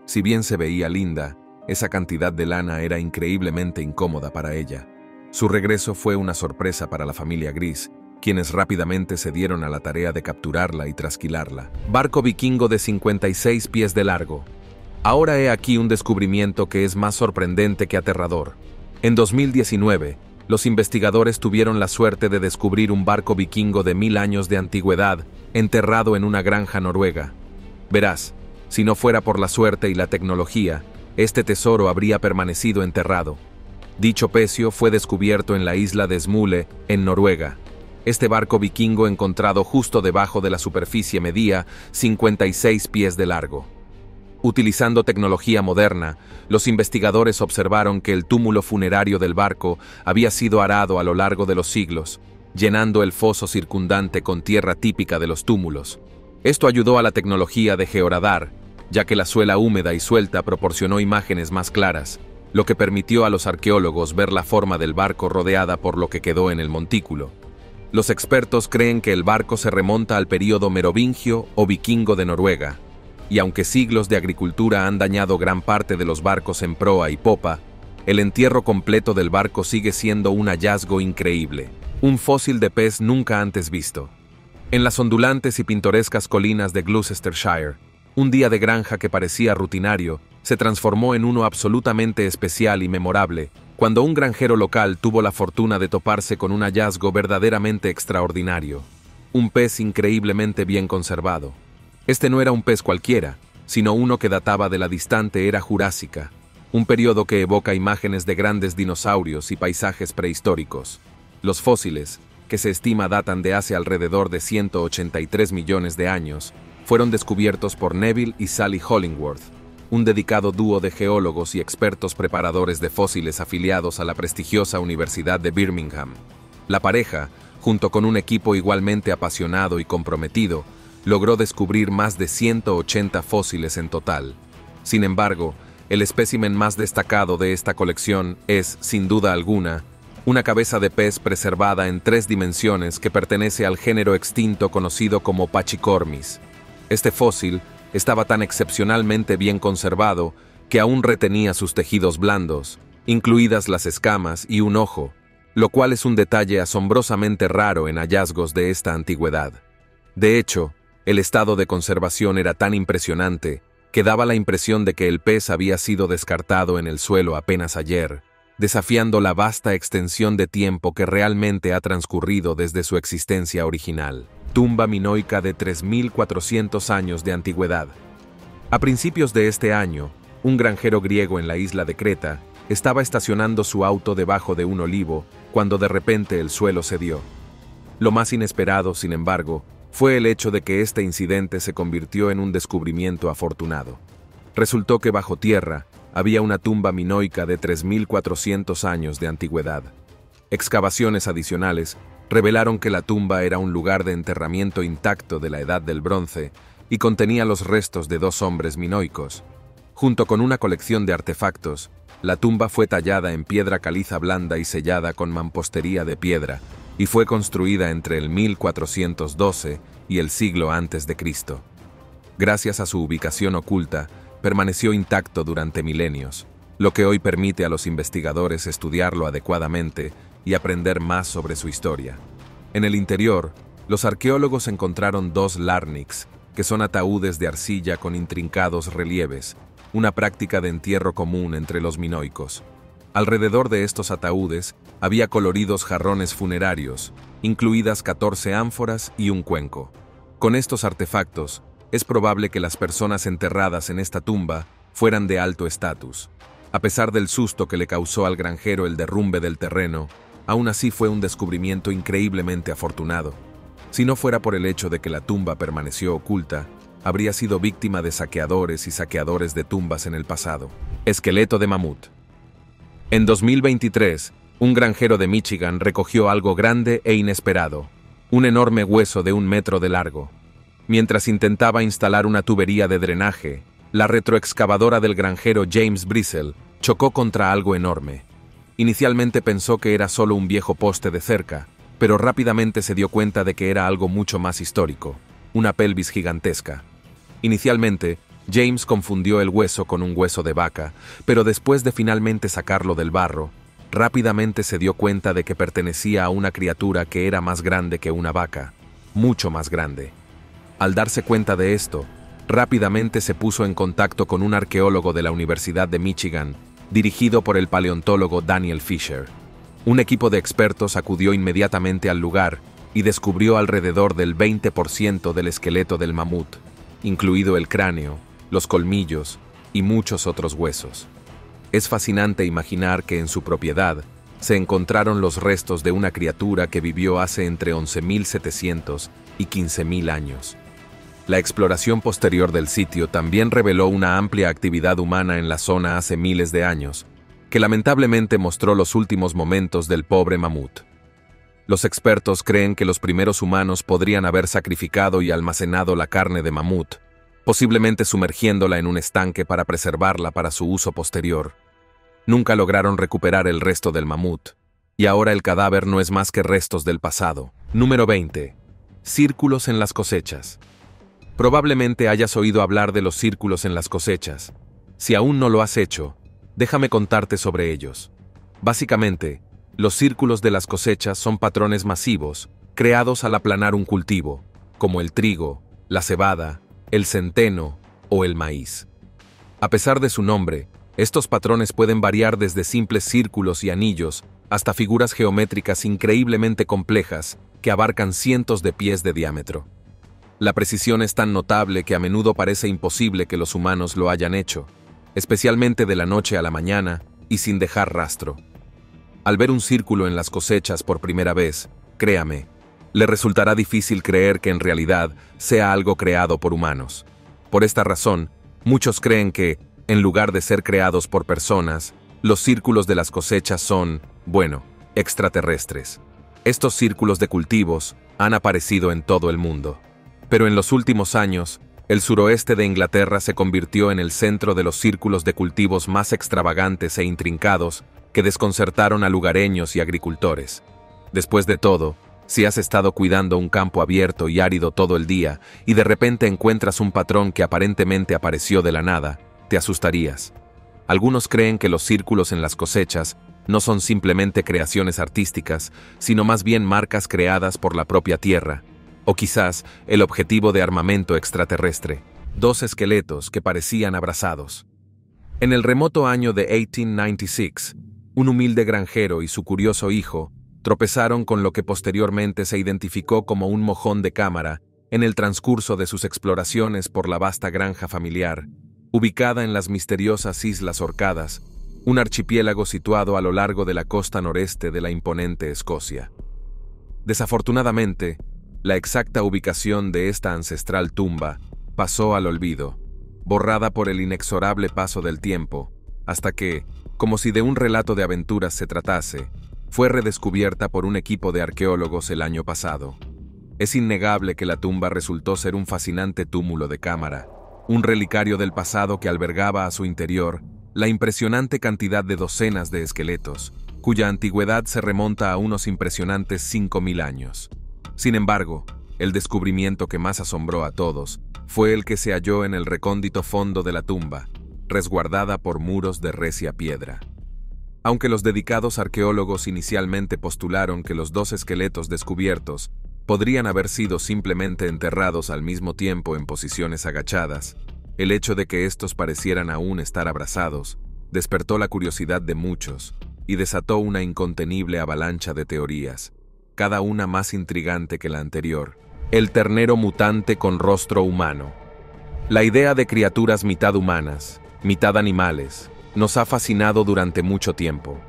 Speaker 1: Si bien se veía linda, esa cantidad de lana era increíblemente incómoda para ella. Su regreso fue una sorpresa para la familia Gris, quienes rápidamente se dieron a la tarea de capturarla y trasquilarla. Barco vikingo de 56 pies de largo. Ahora he aquí un descubrimiento que es más sorprendente que aterrador. En 2019, los investigadores tuvieron la suerte de descubrir un barco vikingo de 1000 años de antigüedad enterrado en una granja noruega. Verás, si no fuera por la suerte y la tecnología, este tesoro habría permanecido enterrado. Dicho pecio fue descubierto en la isla de Smule, en Noruega. Este barco vikingo encontrado justo debajo de la superficie medía 56 pies de largo. Utilizando tecnología moderna, los investigadores observaron que el túmulo funerario del barco había sido arado a lo largo de los siglos, llenando el foso circundante con tierra típica de los túmulos. Esto ayudó a la tecnología de georadar, ya que la suela húmeda y suelta proporcionó imágenes más claras, lo que permitió a los arqueólogos ver la forma del barco rodeada por lo que quedó en el montículo. Los expertos creen que el barco se remonta al período merovingio o vikingo de Noruega, y aunque siglos de agricultura han dañado gran parte de los barcos en proa y popa, el entierro completo del barco sigue siendo un hallazgo increíble, un fósil de pez nunca antes visto. En las ondulantes y pintorescas colinas de Gloucestershire, un día de granja que parecía rutinario se transformó en uno absolutamente especial y memorable, cuando un granjero local tuvo la fortuna de toparse con un hallazgo verdaderamente extraordinario, un pez increíblemente bien conservado. Este no era un pez cualquiera, sino uno que databa de la distante era jurásica, un periodo que evoca imágenes de grandes dinosaurios y paisajes prehistóricos. Los fósiles, que se estima datan de hace alrededor de 183 millones de años, fueron descubiertos por Neville y Sally Hollingworth, un dedicado dúo de geólogos y expertos preparadores de fósiles afiliados a la prestigiosa Universidad de Birmingham. La pareja, junto con un equipo igualmente apasionado y comprometido, logró descubrir más de 180 fósiles en total. Sin embargo, el espécimen más destacado de esta colección es, sin duda alguna, una cabeza de pez preservada en 3 dimensiones que pertenece al género extinto conocido como Pachycormis. Este fósil estaba tan excepcionalmente bien conservado que aún retenía sus tejidos blandos, incluidas las escamas y un ojo, lo cual es un detalle asombrosamente raro en hallazgos de esta antigüedad. De hecho, el estado de conservación era tan impresionante que daba la impresión de que el pez había sido descartado en el suelo apenas ayer, desafiando la vasta extensión de tiempo que realmente ha transcurrido desde su existencia original. Tumba minoica de 3.400 años de antigüedad. A principios de este año, un granjero griego en la isla de Creta estaba estacionando su auto debajo de un olivo cuando de repente el suelo cedió. Lo más inesperado, sin embargo, fue el hecho de que este incidente se convirtió en un descubrimiento afortunado. Resultó que bajo tierra había una tumba minoica de 3.400 años de antigüedad. Excavaciones adicionales revelaron que la tumba era un lugar de enterramiento intacto de la Edad del Bronce y contenía los restos de 2 hombres minoicos. Junto con una colección de artefactos, la tumba fue tallada en piedra caliza blanda y sellada con mampostería de piedra, y fue construida entre el 1412 y el siglo antes de Cristo. Gracias a su ubicación oculta, permaneció intacto durante milenios, lo que hoy permite a los investigadores estudiarlo adecuadamente y aprender más sobre su historia. En el interior, los arqueólogos encontraron 2 larniks, que son ataúdes de arcilla con intrincados relieves, una práctica de entierro común entre los minoicos. Alrededor de estos ataúdes había coloridos jarrones funerarios, incluidas 14 ánforas y un cuenco. Con estos artefactos, es probable que las personas enterradas en esta tumba fueran de alto estatus. A pesar del susto que le causó al granjero el derrumbe del terreno, aún así fue un descubrimiento increíblemente afortunado. Si no fuera por el hecho de que la tumba permaneció oculta, habría sido víctima de saqueadores y saqueadores de tumbas en el pasado. Esqueleto de mamut. En 2023, un granjero de Michigan recogió algo grande e inesperado, un enorme hueso de 1 metro de largo. Mientras intentaba instalar una tubería de drenaje, la retroexcavadora del granjero James Brissell chocó contra algo enorme. Inicialmente pensó que era solo un viejo poste de cerca, pero rápidamente se dio cuenta de que era algo mucho más histórico, una pelvis gigantesca. Inicialmente, James confundió el hueso con un hueso de vaca, pero después de finalmente sacarlo del barro, rápidamente se dio cuenta de que pertenecía a una criatura que era más grande que una vaca, mucho más grande. Al darse cuenta de esto, rápidamente se puso en contacto con un arqueólogo de la Universidad de Michigan, dirigido por el paleontólogo Daniel Fisher. Un equipo de expertos acudió inmediatamente al lugar y descubrió alrededor del 20% del esqueleto del mamut, incluido el cráneo, los colmillos y muchos otros huesos. Es fascinante imaginar que en su propiedad se encontraron los restos de una criatura que vivió hace entre 11.700 y 15.000 años. La exploración posterior del sitio también reveló una amplia actividad humana en la zona hace miles de años, que lamentablemente mostró los últimos momentos del pobre mamut. Los expertos creen que los primeros humanos podrían haber sacrificado y almacenado la carne de mamut, posiblemente sumergiéndola en un estanque para preservarla para su uso posterior. Nunca lograron recuperar el resto del mamut, y ahora el cadáver no es más que restos del pasado. Número 20. Círculos en las cosechas. Probablemente hayas oído hablar de los círculos en las cosechas. Si aún no lo has hecho, déjame contarte sobre ellos. Básicamente, los círculos de las cosechas son patrones masivos, creados al aplanar un cultivo, como el trigo, la cebada, el centeno o el maíz. A pesar de su nombre, Estos patrones pueden variar desde simples círculos y anillos hasta figuras geométricas increíblemente complejas que abarcan cientos de pies de diámetro. La precisión es tan notable que a menudo parece imposible que los humanos lo hayan hecho, especialmente de la noche a la mañana y sin dejar rastro. Al ver un círculo en las cosechas por primera vez, créame, le resultará difícil creer que en realidad sea algo creado por humanos. Por esta razón, muchos creen que, en lugar de ser creados por personas, los círculos de las cosechas son, extraterrestres. Estos círculos de cultivos han aparecido en todo el mundo. Pero en los últimos años, el suroeste de Inglaterra se convirtió en el centro de los círculos de cultivos más extravagantes e intrincados que desconcertaron a lugareños y agricultores. Después de todo, si has estado cuidando un campo abierto y árido todo el día y de repente encuentras un patrón que aparentemente apareció de la nada, te asustarías. Algunos creen que los círculos en las cosechas no son simplemente creaciones artísticas, sino más bien marcas creadas por la propia tierra, o quizás el objetivo de armamento extraterrestre, 2 esqueletos que parecían abrazados. En el remoto año de 1896, un humilde granjero y su curioso hijo tropezaron con lo que posteriormente se identificó como un mojón de cámara en el transcurso de sus exploraciones por la vasta granja familiar, ubicada en las misteriosas Islas Orcadas, un archipiélago situado a lo largo de la costa noreste de la imponente Escocia. Desafortunadamente, la exacta ubicación de esta ancestral tumba pasó al olvido, borrada por el inexorable paso del tiempo, hasta que, como si de un relato de aventuras se tratase, fue redescubierta por un equipo de arqueólogos el año pasado. Es innegable que la tumba resultó ser un fascinante túmulo de cámara, un relicario del pasado que albergaba a su interior la impresionante cantidad de docenas de esqueletos, cuya antigüedad se remonta a unos impresionantes 5.000 años. Sin embargo, el descubrimiento que más asombró a todos fue el que se halló en el recóndito fondo de la tumba, resguardada por muros de recia piedra. Aunque los dedicados arqueólogos inicialmente postularon que los 2 esqueletos descubiertos podrían haber sido simplemente enterrados al mismo tiempo en posiciones agachadas, el hecho de que estos parecieran aún estar abrazados despertó la curiosidad de muchos y desató una incontenible avalancha de teorías, cada una más intrigante que la anterior. El ternero mutante con rostro humano. La idea de criaturas mitad humanas, mitad animales, nos ha fascinado durante mucho tiempo.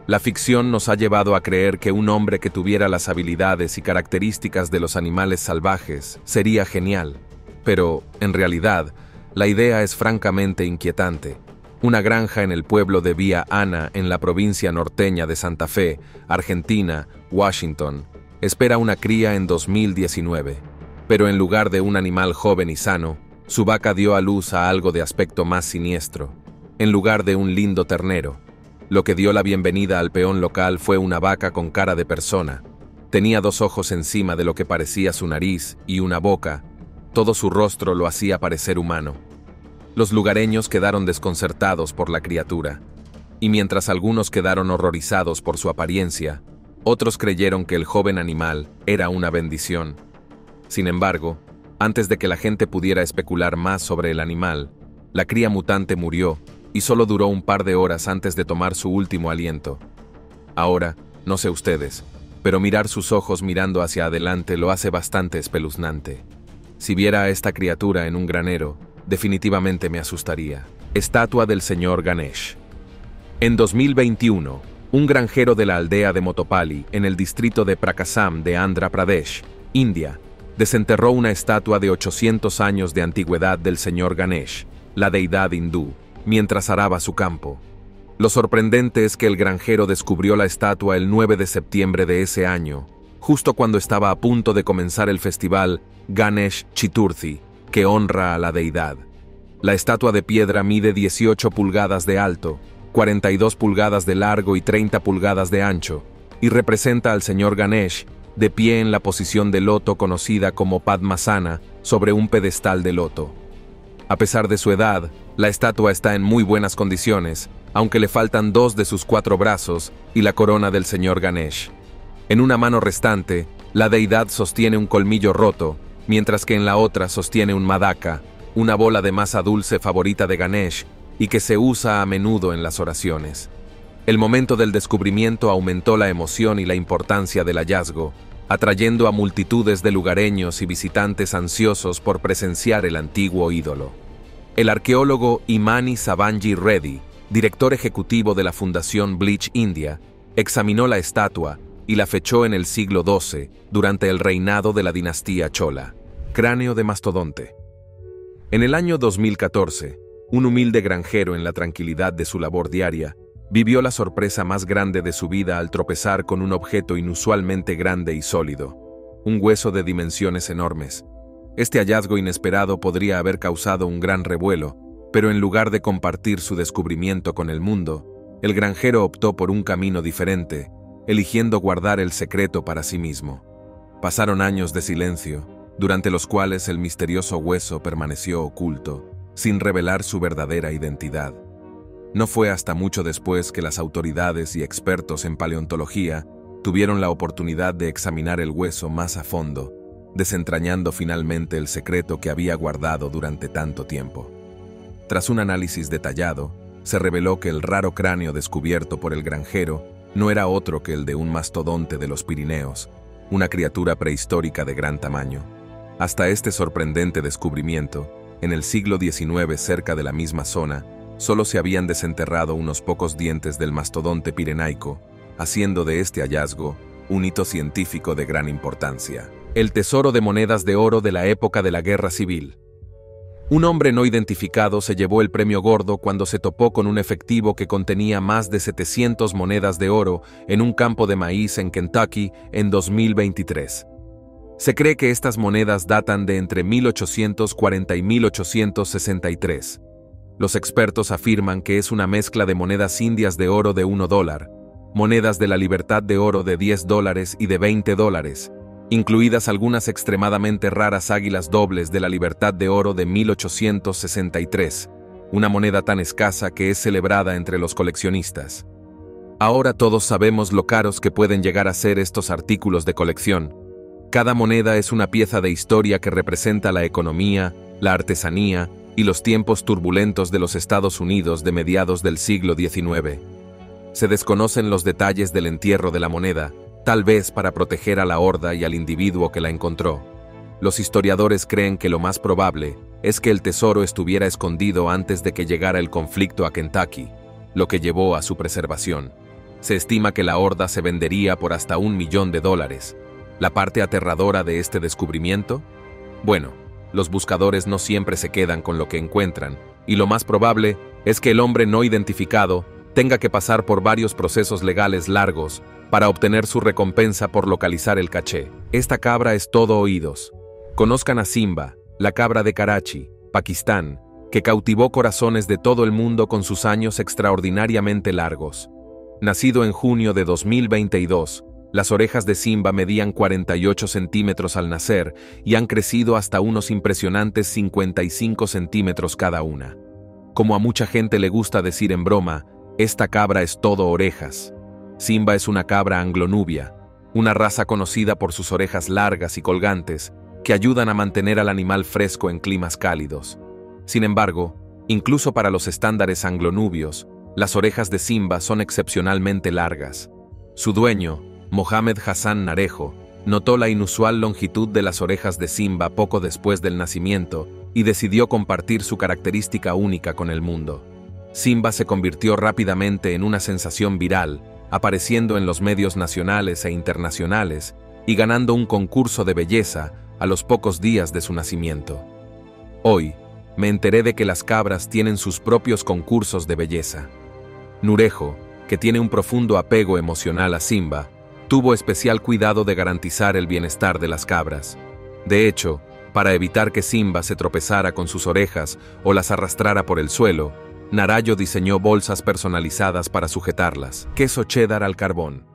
Speaker 1: La ficción nos ha llevado a creer que un hombre que tuviera las habilidades y características de los animales salvajes sería genial. Pero, en realidad, la idea es francamente inquietante. Una granja en el pueblo de Villa Ana, en la provincia norteña de Santa Fe, Argentina, Washington, espera una cría en 2019. Pero en lugar de un animal joven y sano, su vaca dio a luz a algo de aspecto más siniestro. En lugar de un lindo ternero, lo que dio la bienvenida al peón local fue una vaca con cara de persona. Tenía 2 ojos encima de lo que parecía su nariz y una boca. Todo su rostro lo hacía parecer humano. Los lugareños quedaron desconcertados por la criatura, y mientras algunos quedaron horrorizados por su apariencia, otros creyeron que el joven animal era una bendición. Sin embargo, antes de que la gente pudiera especular más sobre el animal, la cría mutante murió y solo duró un par de horas antes de tomar su último aliento. Ahora, no sé ustedes, pero mirar sus ojos mirando hacia adelante lo hace bastante espeluznante. Si viera a esta criatura en un granero, definitivamente me asustaría. Estatua del señor Ganesh. En 2021, un granjero de la aldea de Motopali, en el distrito de Prakasam de Andhra Pradesh, India, desenterró una estatua de 800 años de antigüedad del señor Ganesh, la deidad hindú, mientras araba su campo. Lo sorprendente es que el granjero descubrió la estatua el 9 de septiembre de ese año, justo cuando estaba a punto de comenzar el festival Ganesh Chaturthi, que honra a la deidad. La estatua de piedra mide 18 pulgadas de alto, 42 pulgadas de largo y 30 pulgadas de ancho, y representa al señor Ganesh de pie en la posición de loto conocida como Padmasana sobre un pedestal de loto. A pesar de su edad, la estatua está en muy buenas condiciones, aunque le faltan 2 de sus 4 brazos y la corona del señor Ganesh. En una mano restante, la deidad sostiene un colmillo roto, mientras que en la otra sostiene un madaka, una bola de masa dulce favorita de Ganesh, y que se usa a menudo en las oraciones. El momento del descubrimiento aumentó la emoción y la importancia del hallazgo, atrayendo a multitudes de lugareños y visitantes ansiosos por presenciar el antiguo ídolo. El arqueólogo Imani Sabanji Reddy, director ejecutivo de la Fundación Bleach India, examinó la estatua y la fechó en el siglo XII, durante el reinado de la dinastía Chola. Cráneo de mastodonte. En el año 2014, un humilde granjero en la tranquilidad de su labor diaria, vivió la sorpresa más grande de su vida al tropezar con un objeto inusualmente grande y sólido, un hueso de dimensiones enormes. Este hallazgo inesperado podría haber causado un gran revuelo, pero en lugar de compartir su descubrimiento con el mundo, el granjero optó por un camino diferente, eligiendo guardar el secreto para sí mismo. Pasaron años de silencio, durante los cuales el misterioso hueso permaneció oculto, sin revelar su verdadera identidad. No fue hasta mucho después que las autoridades y expertos en paleontología tuvieron la oportunidad de examinar el hueso más a fondo, desentrañando finalmente el secreto que había guardado durante tanto tiempo. Tras un análisis detallado, se reveló que el raro cráneo descubierto por el granjero no era otro que el de un mastodonte de los Pirineos, una criatura prehistórica de gran tamaño. Hasta este sorprendente descubrimiento, en el siglo XIX cerca de la misma zona, solo se habían desenterrado unos pocos dientes del mastodonte pirenaico, haciendo de este hallazgo un hito científico de gran importancia. El tesoro de monedas de oro de la época de la Guerra Civil. Un hombre no identificado se llevó el premio gordo cuando se topó con un efectivo que contenía más de 700 monedas de oro en un campo de maíz en Kentucky en 2023. Se cree que estas monedas datan de entre 1840 y 1863. Los expertos afirman que es una mezcla de monedas indias de oro de $1, monedas de la libertad de oro de $10 y de $20, incluidas algunas extremadamente raras águilas dobles de la libertad de oro de 1863, una moneda tan escasa que es celebrada entre los coleccionistas. Ahora todos sabemos lo caros que pueden llegar a ser estos artículos de colección. Cada moneda es una pieza de historia que representa la economía, la artesanía y los tiempos turbulentos de los Estados Unidos de mediados del siglo XIX. Se desconocen los detalles del entierro de la moneda, tal vez para proteger a la horda y al individuo que la encontró. Los historiadores creen que lo más probable es que el tesoro estuviera escondido antes de que llegara el conflicto a Kentucky, lo que llevó a su preservación. Se estima que la horda se vendería por hasta $1 millón. ¿La parte aterradora de este descubrimiento? Bueno, los buscadores no siempre se quedan con lo que encuentran, y lo más probable es que el hombre no identificado tenga que pasar por varios procesos legales largos para obtener su recompensa por localizar el caché. Esta cabra es todo oídos. Conozcan a Simba, la cabra de Karachi, Pakistán, que cautivó corazones de todo el mundo con sus años extraordinariamente largos. Nacido en junio de 2022, las orejas de Simba medían 48 centímetros al nacer y han crecido hasta unos impresionantes 55 centímetros cada una. Como a mucha gente le gusta decir en broma, esta cabra es todo orejas. Simba es una cabra anglonubia, una raza conocida por sus orejas largas y colgantes que ayudan a mantener al animal fresco en climas cálidos. Sin embargo, incluso para los estándares anglonubios, las orejas de Simba son excepcionalmente largas. Su dueño, Mohamed Hassan Narejo, notó la inusual longitud de las orejas de Simba poco después del nacimiento y decidió compartir su característica única con el mundo. Simba se convirtió rápidamente en una sensación viral, apareciendo en los medios nacionales e internacionales y ganando un concurso de belleza a los pocos días de su nacimiento. Hoy, me enteré de que las cabras tienen sus propios concursos de belleza. Nurejo, que tiene un profundo apego emocional a Simba, tuvo especial cuidado de garantizar el bienestar de las cabras. De hecho, para evitar que Simba se tropezara con sus orejas o las arrastrara por el suelo, Narayo diseñó bolsas personalizadas para sujetarlas. Queso cheddar al carbón.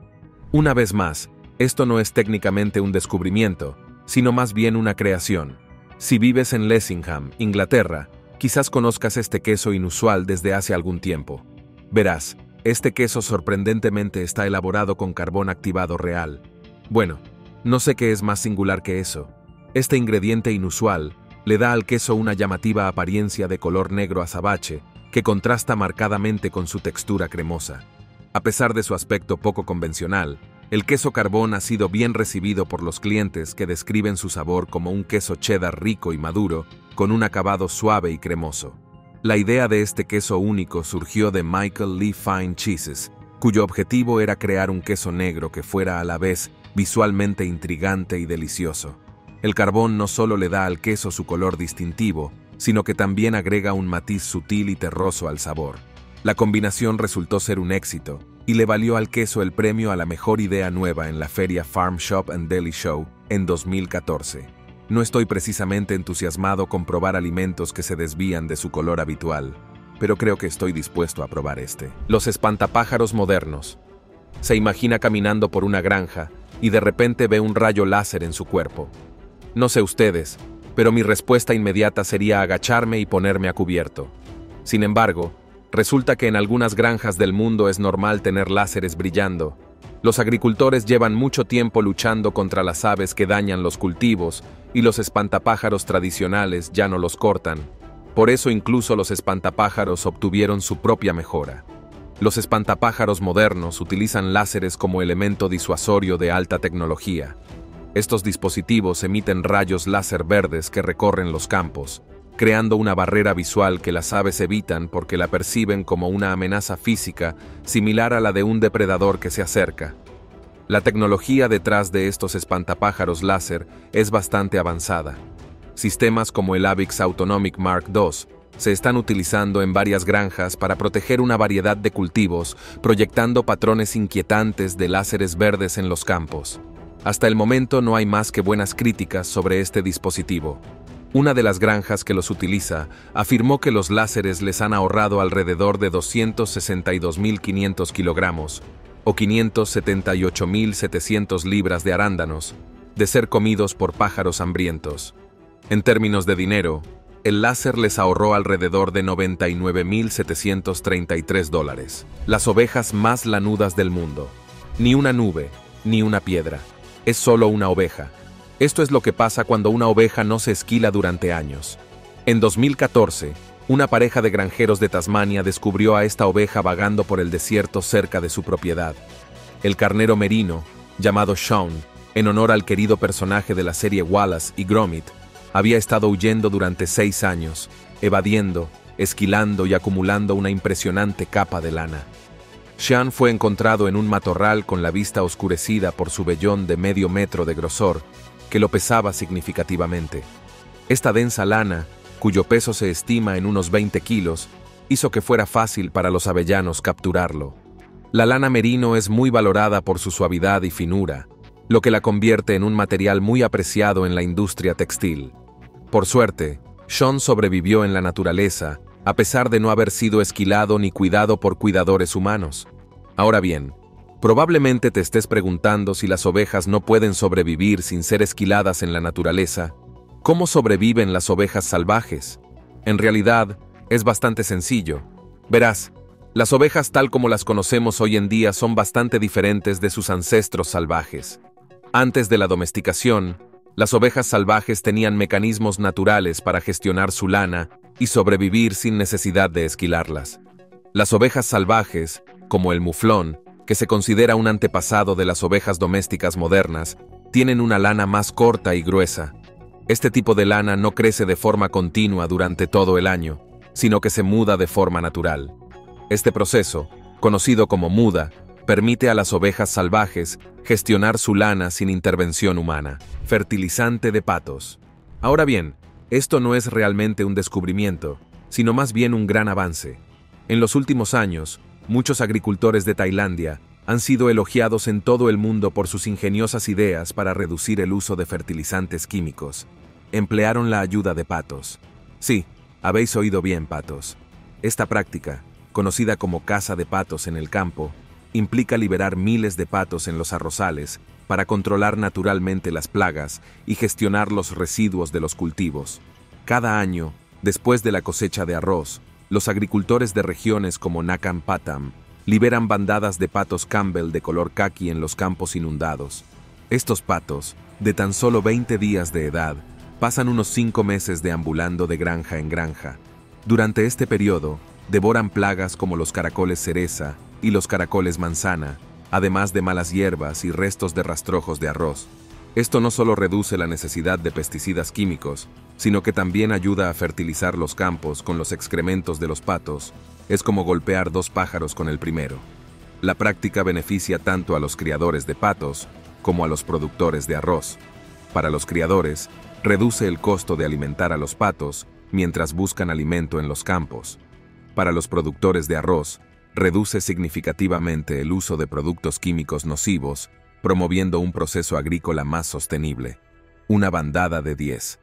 Speaker 1: Una vez más, esto no es técnicamente un descubrimiento, sino más bien una creación. Si vives en Lessingham, Inglaterra, quizás conozcas este queso inusual desde hace algún tiempo. Verás, este queso sorprendentemente está elaborado con carbón activado real. Bueno, no sé qué es más singular que eso. Este ingrediente inusual le da al queso una llamativa apariencia de color negro azabache, que contrasta marcadamente con su textura cremosa. A pesar de su aspecto poco convencional, el queso carbón ha sido bien recibido por los clientes que describen su sabor como un queso cheddar rico y maduro, con un acabado suave y cremoso. La idea de este queso único surgió de Michael Lee Fine Cheeses, cuyo objetivo era crear un queso negro que fuera a la vez visualmente intrigante y delicioso. El carbón no solo le da al queso su color distintivo, sino que también agrega un matiz sutil y terroso al sabor. La combinación resultó ser un éxito, y le valió al queso el premio a la mejor idea nueva en la feria Farm Shop and Deli Show en 2014. No estoy precisamente entusiasmado con probar alimentos que se desvían de su color habitual, pero creo que estoy dispuesto a probar este. Los espantapájaros modernos. Se imagina caminando por una granja y de repente ve un rayo láser en su cuerpo. No sé ustedes, pero mi respuesta inmediata sería agacharme y ponerme a cubierto. Sin embargo, resulta que en algunas granjas del mundo es normal tener láseres brillando. Los agricultores llevan mucho tiempo luchando contra las aves que dañan los cultivos y los espantapájaros tradicionales ya no los cortan. Por eso incluso los espantapájaros obtuvieron su propia mejora. Los espantapájaros modernos utilizan láseres como elemento disuasorio de alta tecnología. Estos dispositivos emiten rayos láser verdes que recorren los campos, creando una barrera visual que las aves evitan porque la perciben como una amenaza física similar a la de un depredador que se acerca. La tecnología detrás de estos espantapájaros láser es bastante avanzada. Sistemas como el Avix Autonomic Mark II se están utilizando en varias granjas para proteger una variedad de cultivos, proyectando patrones inquietantes de láseres verdes en los campos. Hasta el momento no hay más que buenas críticas sobre este dispositivo. Una de las granjas que los utiliza afirmó que los láseres les han ahorrado alrededor de 262.500 kilogramos o 578.700 libras de arándanos de ser comidos por pájaros hambrientos. En términos de dinero, el láser les ahorró alrededor de $99.733. Las ovejas más lanudas del mundo. Ni una nube, ni una piedra. Es solo una oveja. Esto es lo que pasa cuando una oveja no se esquila durante años. En 2014, una pareja de granjeros de Tasmania descubrió a esta oveja vagando por el desierto cerca de su propiedad. El carnero merino, llamado Sean, en honor al querido personaje de la serie Wallace y Gromit, había estado huyendo durante 6 años, evadiendo, esquilando y acumulando una impresionante capa de lana. Sean fue encontrado en un matorral con la vista oscurecida por su vellón de medio metro de grosor, que lo pesaba significativamente. Esta densa lana, cuyo peso se estima en unos 20 kilos, hizo que fuera fácil para los avellanos capturarlo. La lana merino es muy valorada por su suavidad y finura, lo que la convierte en un material muy apreciado en la industria textil. Por suerte, Sean sobrevivió en la naturaleza, a pesar de no haber sido esquilado ni cuidado por cuidadores humanos. Ahora bien, probablemente te estés preguntando si las ovejas no pueden sobrevivir sin ser esquiladas en la naturaleza. ¿Cómo sobreviven las ovejas salvajes? En realidad, es bastante sencillo. Verás, las ovejas tal como las conocemos hoy en día son bastante diferentes de sus ancestros salvajes. Antes de la domesticación, las ovejas salvajes tenían mecanismos naturales para gestionar su lana y sobrevivir sin necesidad de esquilarlas. Las ovejas salvajes, como el muflón, que se considera un antepasado de las ovejas domésticas modernas, tienen una lana más corta y gruesa. Este tipo de lana no crece de forma continua durante todo el año, sino que se muda de forma natural. Este proceso, conocido como muda, permite a las ovejas salvajes gestionar su lana sin intervención humana. Fertilizante de patos. Ahora bien, esto no es realmente un descubrimiento, sino más bien un gran avance. En los últimos años, muchos agricultores de Tailandia han sido elogiados en todo el mundo por sus ingeniosas ideas para reducir el uso de fertilizantes químicos. Emplearon la ayuda de patos. Sí, habéis oído bien, patos. Esta práctica, conocida como caza de patos en el campo, implica liberar miles de patos en los arrozales para controlar naturalmente las plagas y gestionar los residuos de los cultivos. Cada año, después de la cosecha de arroz, los agricultores de regiones como Nakhon Pathom liberan bandadas de patos Campbell de color caqui en los campos inundados. Estos patos, de tan solo 20 días de edad, pasan unos 5 meses deambulando de granja en granja. Durante este periodo, Devoran plagas como los caracoles cereza y los caracoles manzana, además de malas hierbas y restos de rastrojos de arroz. Esto no solo reduce la necesidad de pesticidas químicos, sino que también ayuda a fertilizar los campos con los excrementos de los patos. Es como golpear dos pájaros con el primero. La práctica beneficia tanto a los criadores de patos como a los productores de arroz. Para los criadores, reduce el costo de alimentar a los patos mientras buscan alimento en los campos. Para los productores de arroz, reduce significativamente el uso de productos químicos nocivos, promoviendo un proceso agrícola más sostenible. Una bandada de 10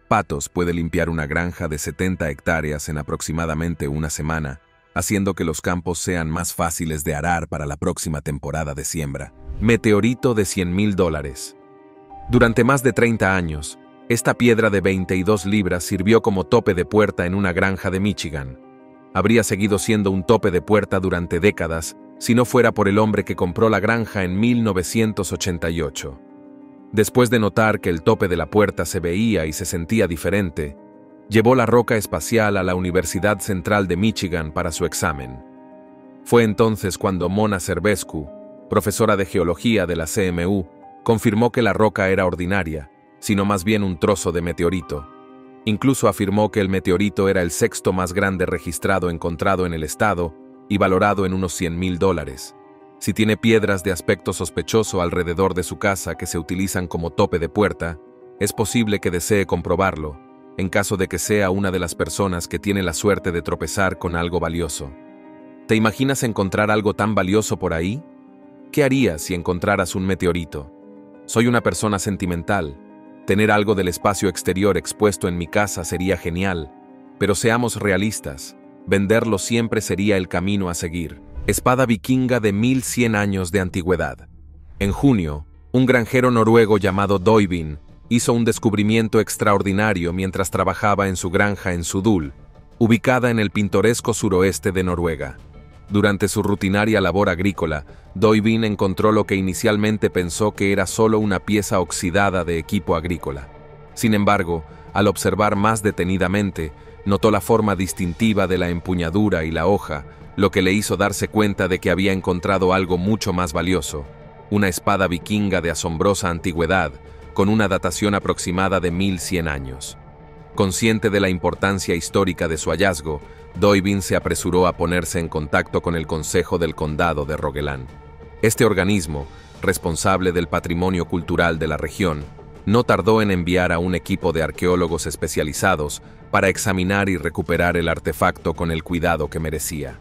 Speaker 1: patos puede limpiar una granja de 70 hectáreas en aproximadamente una semana, haciendo que los campos sean más fáciles de arar para la próxima temporada de siembra. Meteorito de $100,000. Durante más de 30 años, esta piedra de 22 libras sirvió como tope de puerta en una granja de Michigan. Habría seguido siendo un tope de puerta durante décadas si no fuera por el hombre que compró la granja en 1988. Después de notar que el tope de la puerta se veía y se sentía diferente, llevó la roca espacial a la Universidad Central de Michigan para su examen. Fue entonces cuando Mona Servescu, profesora de geología de la CMU, confirmó que la roca era ordinaria, sino más bien un trozo de meteorito. Incluso afirmó que el meteorito era el sexto más grande registrado encontrado en el estado y valorado en unos $100,000. Si tiene piedras de aspecto sospechoso alrededor de su casa que se utilizan como tope de puerta, es posible que desee comprobarlo, en caso de que sea una de las personas que tiene la suerte de tropezar con algo valioso. ¿Te imaginas encontrar algo tan valioso por ahí? ¿Qué harías si encontraras un meteorito? Soy una persona sentimental. Tener algo del espacio exterior expuesto en mi casa sería genial, pero seamos realistas, venderlo siempre sería el camino a seguir. Espada vikinga de 1100 años de antigüedad. En junio, un granjero noruego llamado Doivin hizo un descubrimiento extraordinario mientras trabajaba en su granja en Sudul, ubicada en el pintoresco suroeste de Noruega. Durante su rutinaria labor agrícola, Doivin encontró lo que inicialmente pensó que era solo una pieza oxidada de equipo agrícola. Sin embargo, al observar más detenidamente, notó la forma distintiva de la empuñadura y la hoja, lo que le hizo darse cuenta de que había encontrado algo mucho más valioso, una espada vikinga de asombrosa antigüedad, con una datación aproximada de 1100 años. Consciente de la importancia histórica de su hallazgo, Doivin se apresuró a ponerse en contacto con el Consejo del Condado de Rogaland. Este organismo, responsable del patrimonio cultural de la región, no tardó en enviar a un equipo de arqueólogos especializados para examinar y recuperar el artefacto con el cuidado que merecía.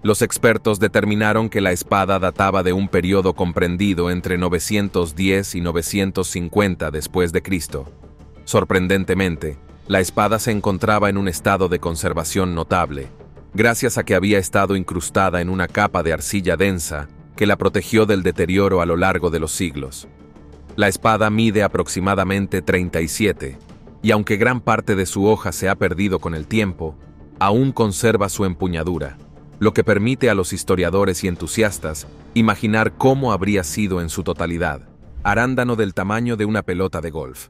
Speaker 1: Los expertos determinaron que la espada databa de un periodo comprendido entre 910 y 950 después de Cristo. Sorprendentemente, la espada se encontraba en un estado de conservación notable, gracias a que había estado incrustada en una capa de arcilla densa que la protegió del deterioro a lo largo de los siglos. La espada mide aproximadamente 37, y aunque gran parte de su hoja se ha perdido con el tiempo, aún conserva su empuñadura, lo que permite a los historiadores y entusiastas imaginar cómo habría sido en su totalidad, arándano del tamaño de una pelota de golf.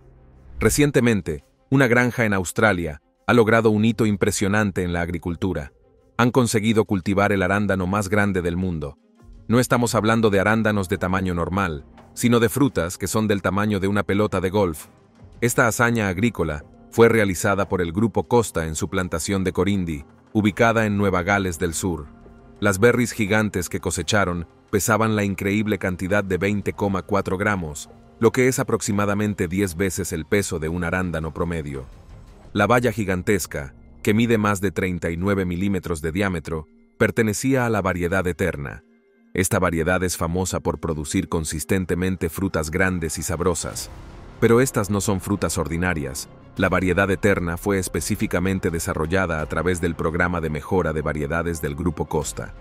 Speaker 1: Recientemente, una granja en Australia ha logrado un hito impresionante en la agricultura. Han conseguido cultivar el arándano más grande del mundo. No estamos hablando de arándanos de tamaño normal, sino de frutas que son del tamaño de una pelota de golf. Esta hazaña agrícola fue realizada por el Grupo Costa en su plantación de Corindi, ubicada en Nueva Gales del Sur. Las berries gigantes que cosecharon pesaban la increíble cantidad de 20,4 gramos, lo que es aproximadamente 10 veces el peso de un arándano promedio. La baya gigantesca, que mide más de 39 milímetros de diámetro, pertenecía a la variedad eterna. Esta variedad es famosa por producir consistentemente frutas grandes y sabrosas. Pero estas no son frutas ordinarias. La variedad eterna fue específicamente desarrollada a través del programa de mejora de variedades del Grupo Costa.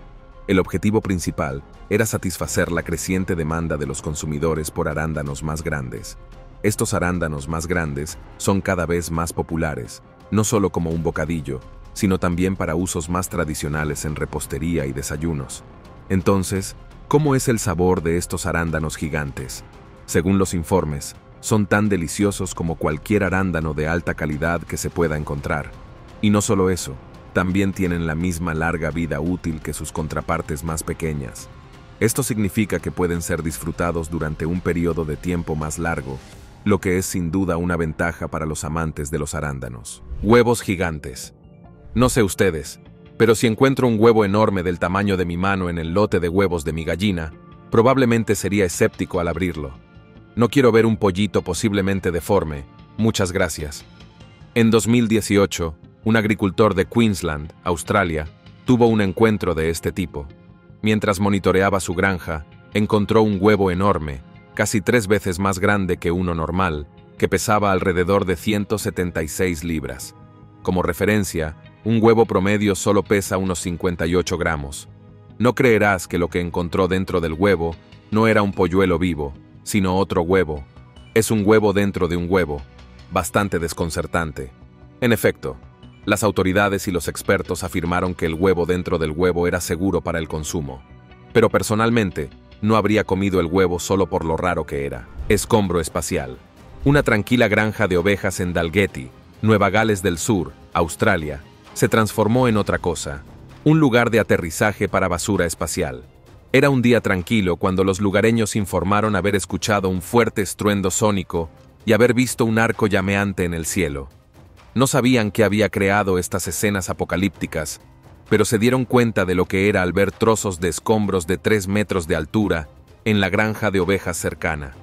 Speaker 1: El objetivo principal era satisfacer la creciente demanda de los consumidores por arándanos más grandes. Estos arándanos más grandes son cada vez más populares, no solo como un bocadillo, sino también para usos más tradicionales en repostería y desayunos. Entonces, ¿cómo es el sabor de estos arándanos gigantes? Según los informes, son tan deliciosos como cualquier arándano de alta calidad que se pueda encontrar. Y no solo eso, también tienen la misma larga vida útil que sus contrapartes más pequeñas. Esto significa que pueden ser disfrutados durante un periodo de tiempo más largo, lo que es sin duda una ventaja para los amantes de los arándanos. Huevos gigantes. No sé ustedes, pero si encuentro un huevo enorme del tamaño de mi mano en el lote de huevos de mi gallina, probablemente sería escéptico al abrirlo. No quiero ver un pollito posiblemente deforme. Muchas gracias. En 2018, un agricultor de Queensland, Australia, tuvo un encuentro de este tipo. Mientras monitoreaba su granja, encontró un huevo enorme, casi 3 veces más grande que uno normal, que pesaba alrededor de 176 libras. Como referencia, un huevo promedio solo pesa unos 58 gramos. No creerás que lo que encontró dentro del huevo no era un polluelo vivo, sino otro huevo. Es un huevo dentro de un huevo. Bastante desconcertante. En efecto, las autoridades y los expertos afirmaron que el huevo dentro del huevo era seguro para el consumo. Pero personalmente, no habría comido el huevo solo por lo raro que era. Escombro espacial. Una tranquila granja de ovejas en Dalgety, Nueva Gales del Sur, Australia, se transformó en otra cosa. Un lugar de aterrizaje para basura espacial. Era un día tranquilo cuando los lugareños informaron haber escuchado un fuerte estruendo sónico y haber visto un arco llameante en el cielo. No sabían qué había creado estas escenas apocalípticas, pero se dieron cuenta de lo que era al ver trozos de escombros de 3 metros de altura en la granja de ovejas cercana.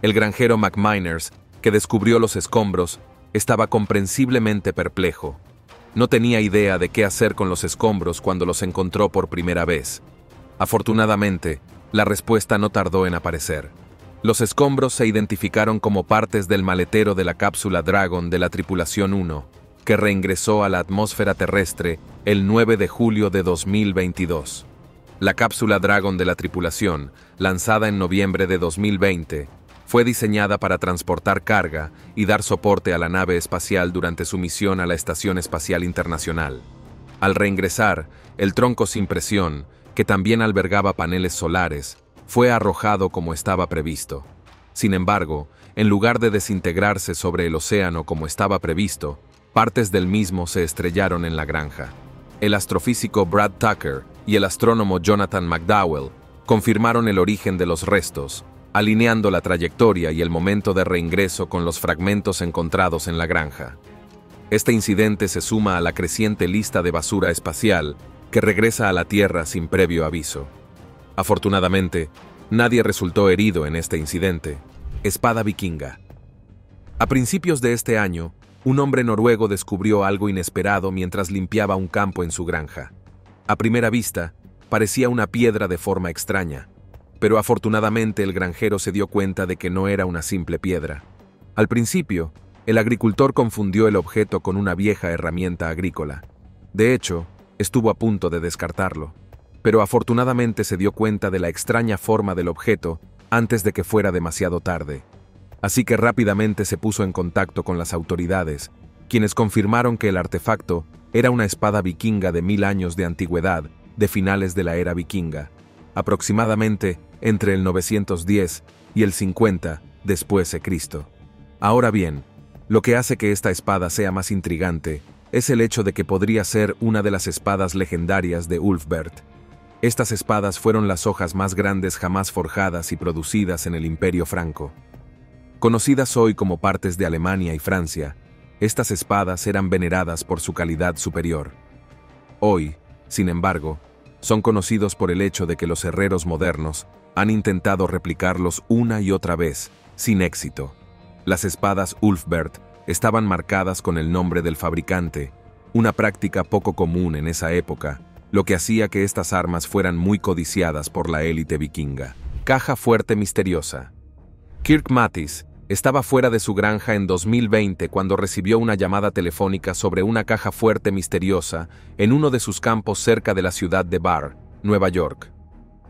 Speaker 1: El granjero McMiners, que descubrió los escombros, estaba comprensiblemente perplejo. No tenía idea de qué hacer con los escombros cuando los encontró por primera vez. Afortunadamente, la respuesta no tardó en aparecer. Los escombros se identificaron como partes del maletero de la cápsula Dragon de la tripulación 1, que reingresó a la atmósfera terrestre el 9 de julio de 2022. La cápsula Dragon de la tripulación, lanzada en noviembre de 2020, fue diseñada para transportar carga y dar soporte a la nave espacial durante su misión a la Estación Espacial Internacional. Al reingresar, el tronco sin presión, que también albergaba paneles solares, fue arrojado como estaba previsto. Sin embargo, en lugar de desintegrarse sobre el océano como estaba previsto, partes del mismo se estrellaron en la granja. El astrofísico Brad Tucker y el astrónomo Jonathan McDowell confirmaron el origen de los restos, alineando la trayectoria y el momento de reingreso con los fragmentos encontrados en la granja. Este incidente se suma a la creciente lista de basura espacial que regresa a la Tierra sin previo aviso. Afortunadamente, nadie resultó herido en este incidente. Espada vikinga. A principios de este año, un hombre noruego descubrió algo inesperado mientras limpiaba un campo en su granja. A primera vista, parecía una piedra de forma extraña, pero afortunadamente el granjero se dio cuenta de que no era una simple piedra. Al principio, el agricultor confundió el objeto con una vieja herramienta agrícola. De hecho, estuvo a punto de descartarlo, pero afortunadamente se dio cuenta de la extraña forma del objeto antes de que fuera demasiado tarde. Así que rápidamente se puso en contacto con las autoridades, quienes confirmaron que el artefacto era una espada vikinga de 1000 años de antigüedad, de finales de la era vikinga, aproximadamente entre el 910 y el 50 después de Cristo. Ahora bien, lo que hace que esta espada sea más intrigante es el hecho de que podría ser una de las espadas legendarias de Ulfbert. Estas espadas fueron las hojas más grandes jamás forjadas y producidas en el Imperio Franco. Conocidas hoy como partes de Alemania y Francia, estas espadas eran veneradas por su calidad superior. Hoy, sin embargo, son conocidos por el hecho de que los herreros modernos han intentado replicarlos una y otra vez, sin éxito. Las espadas Ulfbert estaban marcadas con el nombre del fabricante, una práctica poco común en esa época, lo que hacía que estas armas fueran muy codiciadas por la élite vikinga. Caja fuerte misteriosa. Kirk Mattis estaba fuera de su granja en 2020 cuando recibió una llamada telefónica sobre una caja fuerte misteriosa en uno de sus campos cerca de la ciudad de Barr, Nueva York.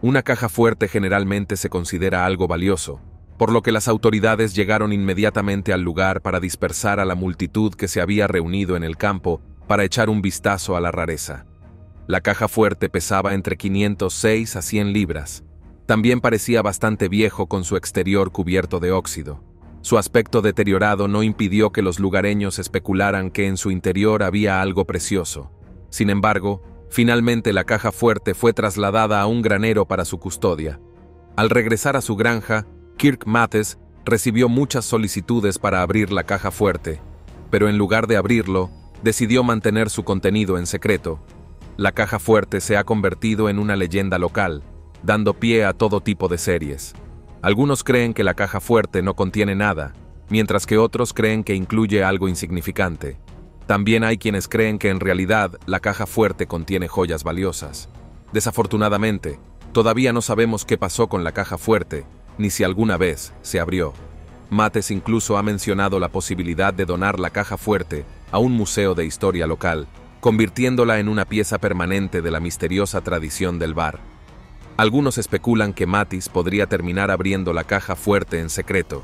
Speaker 1: Una caja fuerte generalmente se considera algo valioso, por lo que las autoridades llegaron inmediatamente al lugar para dispersar a la multitud que se había reunido en el campo para echar un vistazo a la rareza. La caja fuerte pesaba entre 506 a 100 libras. También parecía bastante viejo con su exterior cubierto de óxido. Su aspecto deteriorado no impidió que los lugareños especularan que en su interior había algo precioso. Sin embargo, finalmente la caja fuerte fue trasladada a un granero para su custodia. Al regresar a su granja, Kirk Matthes recibió muchas solicitudes para abrir la caja fuerte, pero en lugar de abrirlo, decidió mantener su contenido en secreto. La caja fuerte se ha convertido en una leyenda local, dando pie a todo tipo de series. Algunos creen que la caja fuerte no contiene nada, mientras que otros creen que incluye algo insignificante. También hay quienes creen que en realidad la caja fuerte contiene joyas valiosas. Desafortunadamente, todavía no sabemos qué pasó con la caja fuerte, ni si alguna vez se abrió. Matthes incluso ha mencionado la posibilidad de donar la caja fuerte a un museo de historia local, convirtiéndola en una pieza permanente de la misteriosa tradición del bar. Algunos especulan que Matthes podría terminar abriendo la caja fuerte en secreto.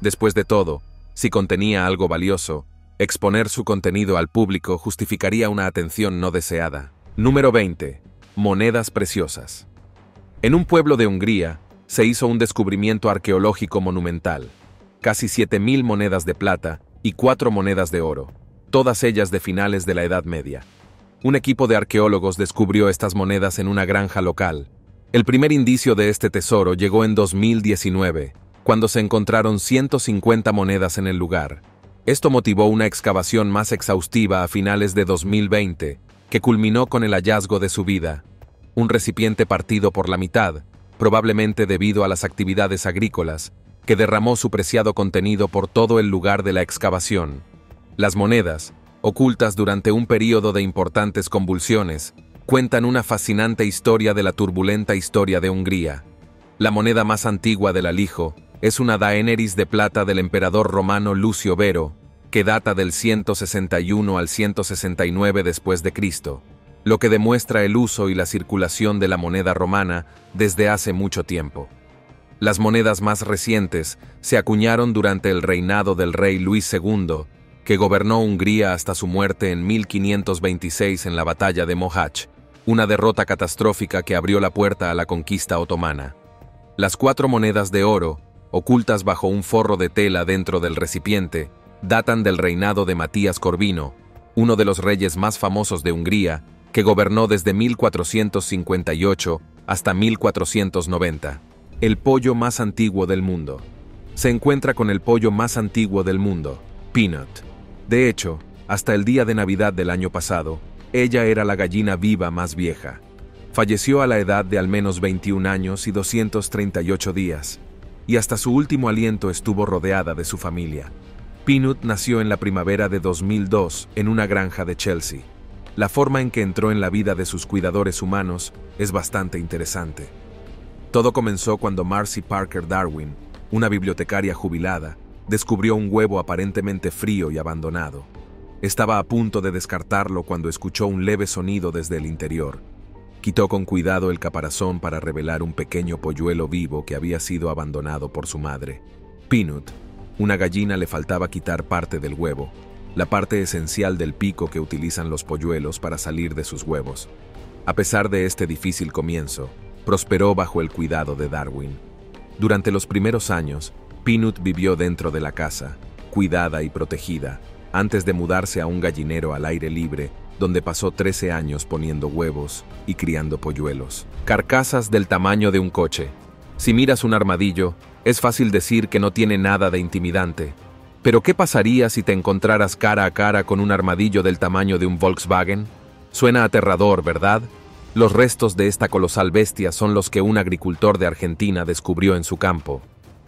Speaker 1: Después de todo, si contenía algo valioso, exponer su contenido al público justificaría una atención no deseada. Número 20. Monedas preciosas. En un pueblo de Hungría, se hizo un descubrimiento arqueológico monumental. Casi 7.000 monedas de plata y 4 monedas de oro, todas ellas de finales de la Edad Media. Un equipo de arqueólogos descubrió estas monedas en una granja local. El primer indicio de este tesoro llegó en 2019, cuando se encontraron 150 monedas en el lugar. Esto motivó una excavación más exhaustiva a finales de 2020, que culminó con el hallazgo de su vida. Un recipiente partido por la mitad, probablemente debido a las actividades agrícolas, que derramó su preciado contenido por todo el lugar de la excavación. Las monedas, ocultas durante un período de importantes convulsiones, cuentan una fascinante historia de la turbulenta historia de Hungría. La moneda más antigua del alijo es una daenerys de plata del emperador romano Lucio Vero, que data del 161 al 169 después de Cristo, lo que demuestra el uso y la circulación de la moneda romana desde hace mucho tiempo. Las monedas más recientes se acuñaron durante el reinado del rey Luis II, que gobernó Hungría hasta su muerte en 1526 en la batalla de Mohacs, una derrota catastrófica que abrió la puerta a la conquista otomana. Las 4 monedas de oro, ocultas bajo un forro de tela dentro del recipiente, datan del reinado de Matías Corvino, uno de los reyes más famosos de Hungría, que gobernó desde 1458 hasta 1490. El pollo más antiguo del mundo. Se encuentra con el pollo más antiguo del mundo, Peanut. De hecho, hasta el día de Navidad del año pasado, ella era la gallina viva más vieja. Falleció a la edad de al menos 21 años y 238 días, y hasta su último aliento estuvo rodeada de su familia. Peanut nació en la primavera de 2002 en una granja de Chelsea. La forma en que entró en la vida de sus cuidadores humanos es bastante interesante. Todo comenzó cuando Marcy Parker Darwin, una bibliotecaria jubilada, descubrió un huevo aparentemente frío y abandonado. Estaba a punto de descartarlo cuando escuchó un leve sonido desde el interior. Quitó con cuidado el caparazón para revelar un pequeño polluelo vivo que había sido abandonado por su madre. Peanut, una gallina, le faltaba quitar parte del huevo, la parte esencial del pico que utilizan los polluelos para salir de sus huevos. A pesar de este difícil comienzo, prosperó bajo el cuidado de Darwin. Durante los primeros años, Peanut vivió dentro de la casa, cuidada y protegida, antes de mudarse a un gallinero al aire libre, donde pasó 13 años poniendo huevos y criando polluelos. Carcasas del tamaño de un coche. Si miras un armadillo, es fácil decir que no tiene nada de intimidante. Pero ¿qué pasaría si te encontraras cara a cara con un armadillo del tamaño de un Volkswagen? Suena aterrador, ¿verdad? Los restos de esta colosal bestia son los que un agricultor de Argentina descubrió en su campo.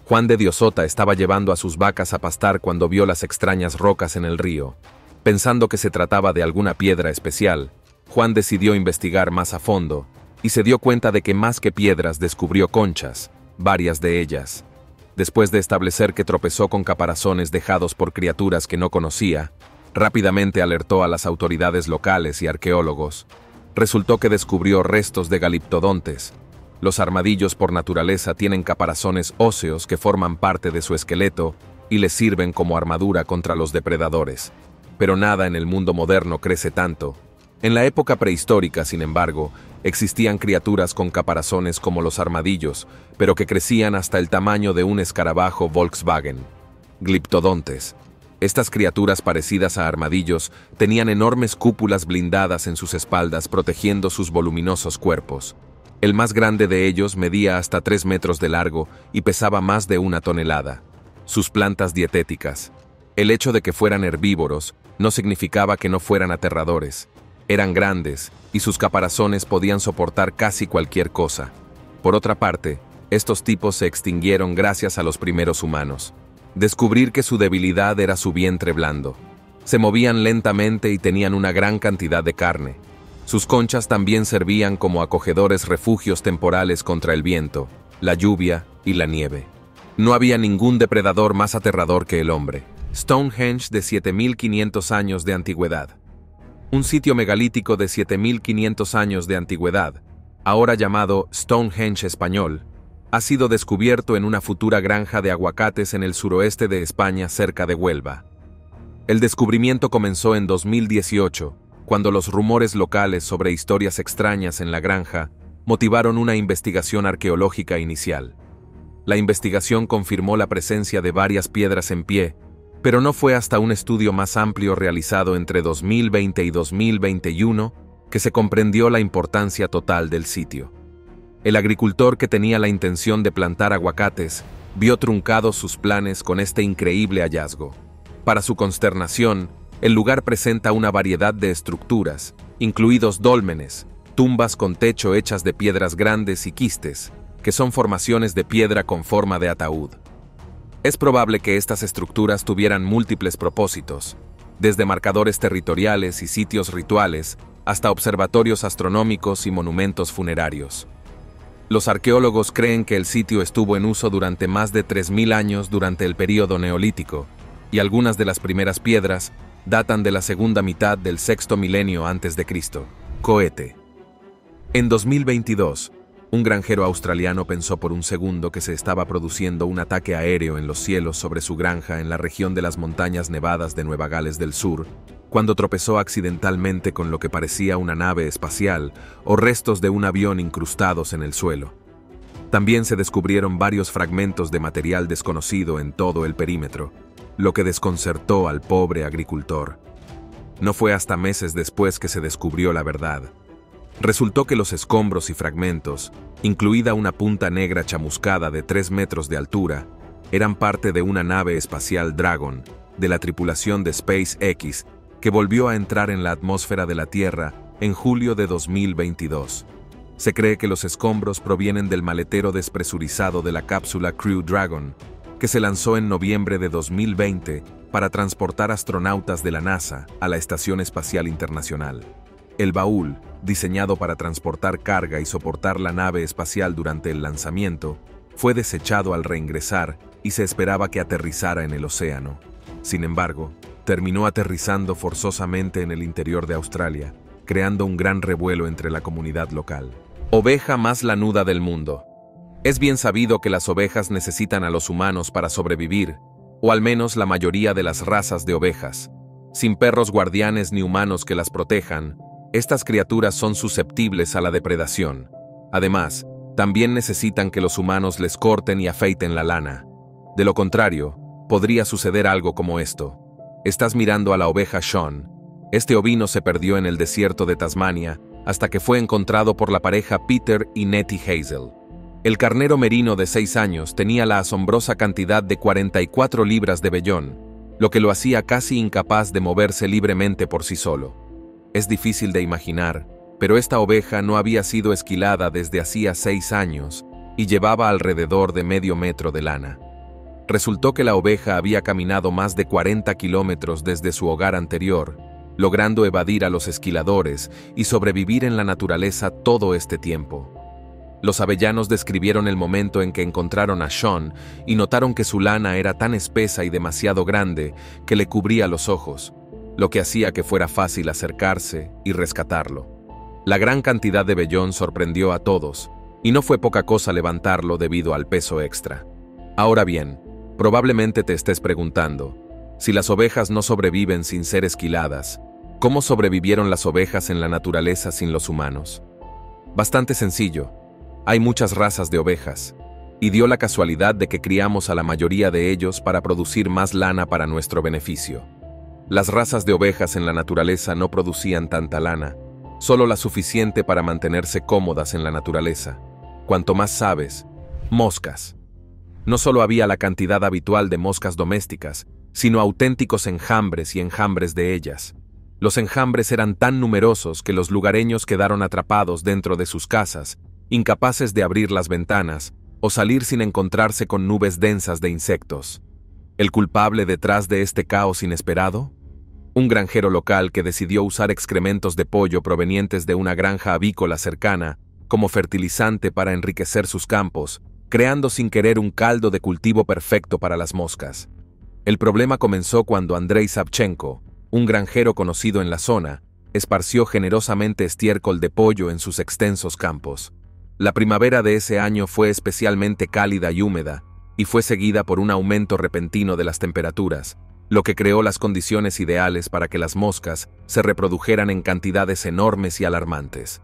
Speaker 1: Juan de Diosota estaba llevando a sus vacas a pastar cuando vio las extrañas rocas en el río. Pensando que se trataba de alguna piedra especial, Juan decidió investigar más a fondo y se dio cuenta de que más que piedras descubrió conchas, varias de ellas. Después de establecer que tropezó con caparazones dejados por criaturas que no conocía, rápidamente alertó a las autoridades locales y arqueólogos. Resultó que descubrió restos de galiptodontes. Los armadillos por naturaleza tienen caparazones óseos que forman parte de su esqueleto y les sirven como armadura contra los depredadores. Pero nada en el mundo moderno crece tanto. En la época prehistórica, sin embargo, existían criaturas con caparazones como los armadillos, pero que crecían hasta el tamaño de un escarabajo Volkswagen. Gliptodontes. Estas criaturas parecidas a armadillos tenían enormes cúpulas blindadas en sus espaldas protegiendo sus voluminosos cuerpos. El más grande de ellos medía hasta 3 metros de largo y pesaba más de 1 tonelada. Sus plantas dietéticas. El hecho de que fueran herbívoros no significaba que no fueran aterradores. Eran grandes y sus caparazones podían soportar casi cualquier cosa. Por otra parte, estos tipos se extinguieron gracias a los primeros humanos. Descubrir que su debilidad era su vientre blando. Se movían lentamente y tenían una gran cantidad de carne. Sus conchas también servían como acogedores refugios temporales contra el viento, la lluvia y la nieve. No había ningún depredador más aterrador que el hombre. Stonehenge de 7500 años de antigüedad. Un sitio megalítico de 7500 años de antigüedad, ahora llamado Stonehenge español, ha sido descubierto en una futura granja de aguacates en el suroeste de España cerca de Huelva. El descubrimiento comenzó en 2018, cuando los rumores locales sobre historias extrañas en la granja motivaron una investigación arqueológica inicial. La investigación confirmó la presencia de varias piedras en pie, pero no fue hasta un estudio más amplio realizado entre 2020 y 2021 que se comprendió la importancia total del sitio. El agricultor que tenía la intención de plantar aguacates vio truncados sus planes con este increíble hallazgo. Para su consternación, el lugar presenta una variedad de estructuras, incluidos dólmenes, tumbas con techo hechas de piedras grandes y quistes, que son formaciones de piedra con forma de ataúd. Es probable que estas estructuras tuvieran múltiples propósitos, desde marcadores territoriales y sitios rituales hasta observatorios astronómicos y monumentos funerarios. Los arqueólogos creen que el sitio estuvo en uso durante más de 3000 años durante el período neolítico, y algunas de las primeras piedras datan de la segunda mitad del sexto milenio antes de Cristo. Cohete. En 2022, un granjero australiano pensó por un segundo que se estaba produciendo un ataque aéreo en los cielos sobre su granja en la región de las montañas nevadas de Nueva Gales del Sur, cuando tropezó accidentalmente con lo que parecía una nave espacial o restos de un avión incrustados en el suelo. También se descubrieron varios fragmentos de material desconocido en todo el perímetro, lo que desconcertó al pobre agricultor. No fue hasta meses después que se descubrió la verdad. Resultó que los escombros y fragmentos, incluida una punta negra chamuscada de 3 metros de altura, eran parte de una nave espacial Dragon, de la tripulación de SpaceX, que volvió a entrar en la atmósfera de la Tierra en julio de 2022. Se cree que los escombros provienen del maletero despresurizado de la cápsula Crew Dragon, que se lanzó en noviembre de 2020 para transportar astronautas de la NASA a la Estación Espacial Internacional. El baúl, diseñado para transportar carga y soportar la nave espacial durante el lanzamiento, fue desechado al reingresar y se esperaba que aterrizara en el océano. Sin embargo, terminó aterrizando forzosamente en el interior de Australia, creando un gran revuelo entre la comunidad local. Oveja más lanuda del mundo. Es bien sabido que las ovejas necesitan a los humanos para sobrevivir, o al menos la mayoría de las razas de ovejas. Sin perros guardianes ni humanos que las protejan, estas criaturas son susceptibles a la depredación. Además, también necesitan que los humanos les corten y afeiten la lana. De lo contrario, podría suceder algo como esto. Estás mirando a la oveja Sean. Este ovino se perdió en el desierto de Tasmania hasta que fue encontrado por la pareja Peter y Nettie Hazel. El carnero merino de 6 años tenía la asombrosa cantidad de 44 libras de vellón, lo que lo hacía casi incapaz de moverse libremente por sí solo. Es difícil de imaginar, pero esta oveja no había sido esquilada desde hacía 6 años y llevaba alrededor de medio metro de lana. Resultó que la oveja había caminado más de 40 kilómetros desde su hogar anterior, logrando evadir a los esquiladores y sobrevivir en la naturaleza todo este tiempo. Los avellanos describieron el momento en que encontraron a Sean y notaron que su lana era tan espesa y demasiado grande que le cubría los ojos, lo que hacía que fuera fácil acercarse y rescatarlo. La gran cantidad de vellón sorprendió a todos, y no fue poca cosa levantarlo debido al peso extra. Ahora bien, probablemente te estés preguntando, si las ovejas no sobreviven sin ser esquiladas, ¿cómo sobrevivieron las ovejas en la naturaleza sin los humanos? Bastante sencillo. Hay muchas razas de ovejas. Y dio la casualidad de que criamos a la mayoría de ellos para producir más lana para nuestro beneficio. Las razas de ovejas en la naturaleza no producían tanta lana, solo la suficiente para mantenerse cómodas en la naturaleza. Cuanto más sabes, moscas. No solo había la cantidad habitual de moscas domésticas, sino auténticos enjambres y enjambres de ellas. Los enjambres eran tan numerosos que los lugareños quedaron atrapados dentro de sus casas, incapaces de abrir las ventanas o salir sin encontrarse con nubes densas de insectos. ¿El culpable detrás de este caos inesperado? Un granjero local que decidió usar excrementos de pollo provenientes de una granja avícola cercana como fertilizante para enriquecer sus campos, creando sin querer un caldo de cultivo perfecto para las moscas. El problema comenzó cuando Andrei Savchenko, un granjero conocido en la zona, esparció generosamente estiércol de pollo en sus extensos campos. La primavera de ese año fue especialmente cálida y húmeda, y fue seguida por un aumento repentino de las temperaturas, lo que creó las condiciones ideales para que las moscas se reprodujeran en cantidades enormes y alarmantes.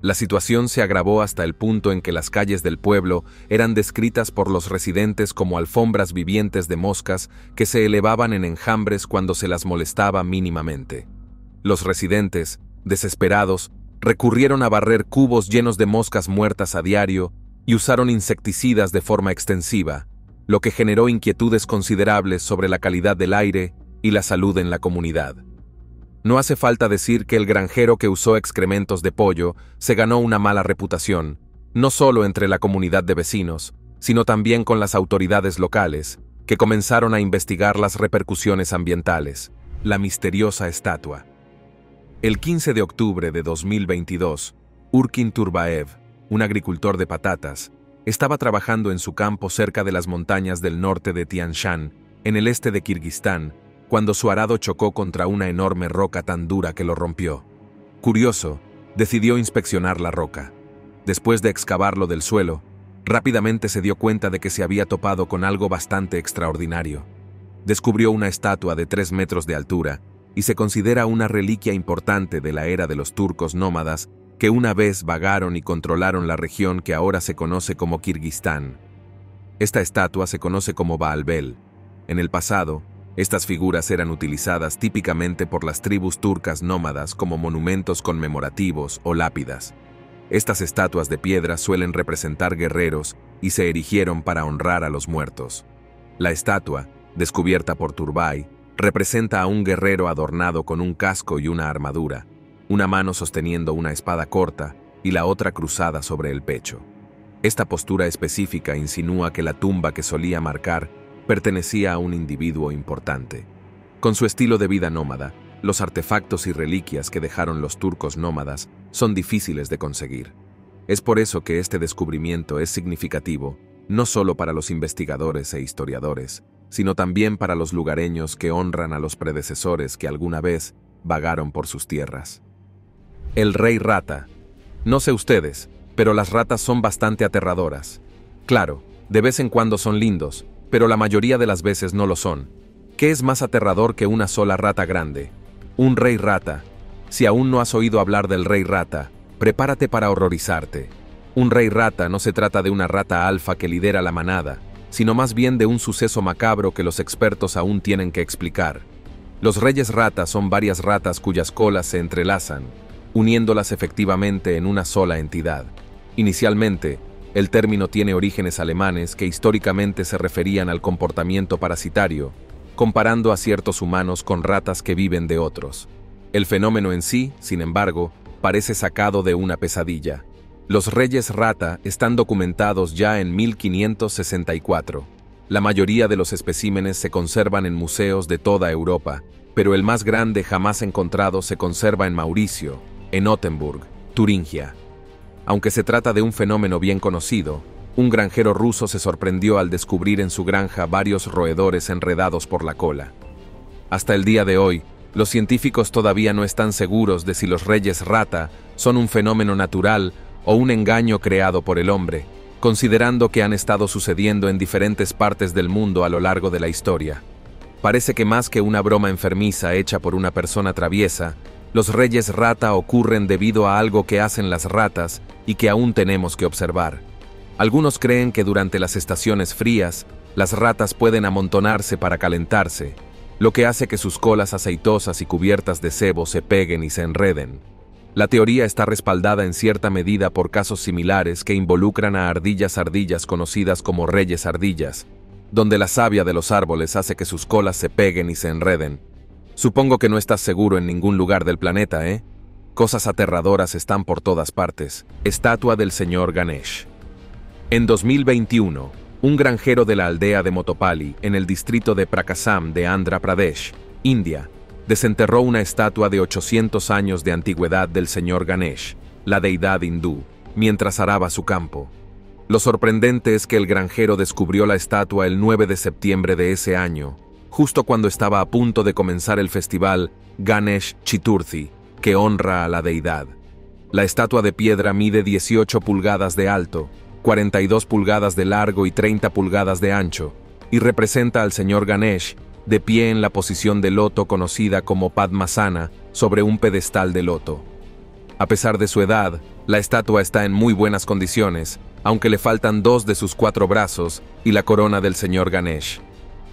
Speaker 1: La situación se agravó hasta el punto en que las calles del pueblo eran descritas por los residentes como alfombras vivientes de moscas que se elevaban en enjambres cuando se las molestaba mínimamente. Los residentes, desesperados, recurrieron a barrer cubos llenos de moscas muertas a diario y usaron insecticidas de forma extensiva, lo que generó inquietudes considerables sobre la calidad del aire y la salud en la comunidad. No hace falta decir que el granjero que usó excrementos de pollo se ganó una mala reputación, no solo entre la comunidad de vecinos, sino también con las autoridades locales, que comenzaron a investigar las repercusiones ambientales. La misteriosa estatua. El 15 de octubre de 2022, Urkin Turbaev, un agricultor de patatas, estaba trabajando en su campo cerca de las montañas del norte de Tian Shan, en el este de Kirguistán, cuando su arado chocó contra una enorme roca tan dura que lo rompió. Curioso, decidió inspeccionar la roca. Después de excavarlo del suelo, rápidamente se dio cuenta de que se había topado con algo bastante extraordinario. Descubrió una estatua de 3 metros de altura y se considera una reliquia importante de la era de los turcos nómadas que una vez vagaron y controlaron la región que ahora se conoce como Kirguistán. Esta estatua se conoce como Baalbel. En el pasado, estas figuras eran utilizadas típicamente por las tribus turcas nómadas como monumentos conmemorativos o lápidas. Estas estatuas de piedra suelen representar guerreros y se erigieron para honrar a los muertos. La estatua, descubierta por Turbay, representa a un guerrero adornado con un casco y una armadura, una mano sosteniendo una espada corta y la otra cruzada sobre el pecho. Esta postura específica insinúa que la tumba que solía marcar pertenecía a un individuo importante. Con su estilo de vida nómada, los artefactos y reliquias que dejaron los turcos nómadas son difíciles de conseguir. Es por eso que este descubrimiento es significativo, no solo para los investigadores e historiadores, sino también para los lugareños que honran a los predecesores que alguna vez vagaron por sus tierras. El rey rata. No sé ustedes, pero las ratas son bastante aterradoras. Claro, de vez en cuando son lindos, pero la mayoría de las veces no lo son. ¿Qué es más aterrador que una sola rata grande? Un rey rata. Si aún no has oído hablar del rey rata, prepárate para horrorizarte. Un rey rata no se trata de una rata alfa que lidera la manada, sino más bien de un suceso macabro que los expertos aún tienen que explicar. Los reyes ratas son varias ratas cuyas colas se entrelazan, uniéndolas efectivamente en una sola entidad. Inicialmente, el término tiene orígenes alemanes que históricamente se referían al comportamiento parasitario, comparando a ciertos humanos con ratas que viven de otros. El fenómeno en sí, sin embargo, parece sacado de una pesadilla. Los reyes rata están documentados ya en 1564. La mayoría de los especímenes se conservan en museos de toda Europa, pero el más grande jamás encontrado se conserva en Mauricio, en Ottenburg, Turingia. Aunque se trata de un fenómeno bien conocido, un granjero ruso se sorprendió al descubrir en su granja varios roedores enredados por la cola. Hasta el día de hoy, los científicos todavía no están seguros de si los reyes rata son un fenómeno natural o un engaño creado por el hombre, considerando que han estado sucediendo en diferentes partes del mundo a lo largo de la historia. Parece que más que una broma enfermiza hecha por una persona traviesa, los reyes rata ocurren debido a algo que hacen las ratas y que aún tenemos que observar. Algunos creen que durante las estaciones frías, las ratas pueden amontonarse para calentarse, lo que hace que sus colas aceitosas y cubiertas de sebo se peguen y se enreden. La teoría está respaldada en cierta medida por casos similares que involucran a ardillas conocidas como reyes ardillas, donde la savia de los árboles hace que sus colas se peguen y se enreden. Supongo que no estás seguro en ningún lugar del planeta, ¿eh? Cosas aterradoras están por todas partes. Estatua del señor Ganesh. En 2021, un granjero de la aldea de Motopali, en el distrito de Prakasam de Andhra Pradesh, India, desenterró una estatua de 800 años de antigüedad del señor Ganesh, la deidad hindú, mientras araba su campo. Lo sorprendente es que el granjero descubrió la estatua el 9 de septiembre de ese año, justo cuando estaba a punto de comenzar el festival Ganesh Chaturthi, que honra a la deidad. La estatua de piedra mide 18 pulgadas de alto, 42 pulgadas de largo y 30 pulgadas de ancho, y representa al señor Ganesh de pie en la posición de loto conocida como Padmasana sobre un pedestal de loto. A pesar de su edad, la estatua está en muy buenas condiciones, aunque le faltan 2 de sus 4 brazos y la corona del señor Ganesh.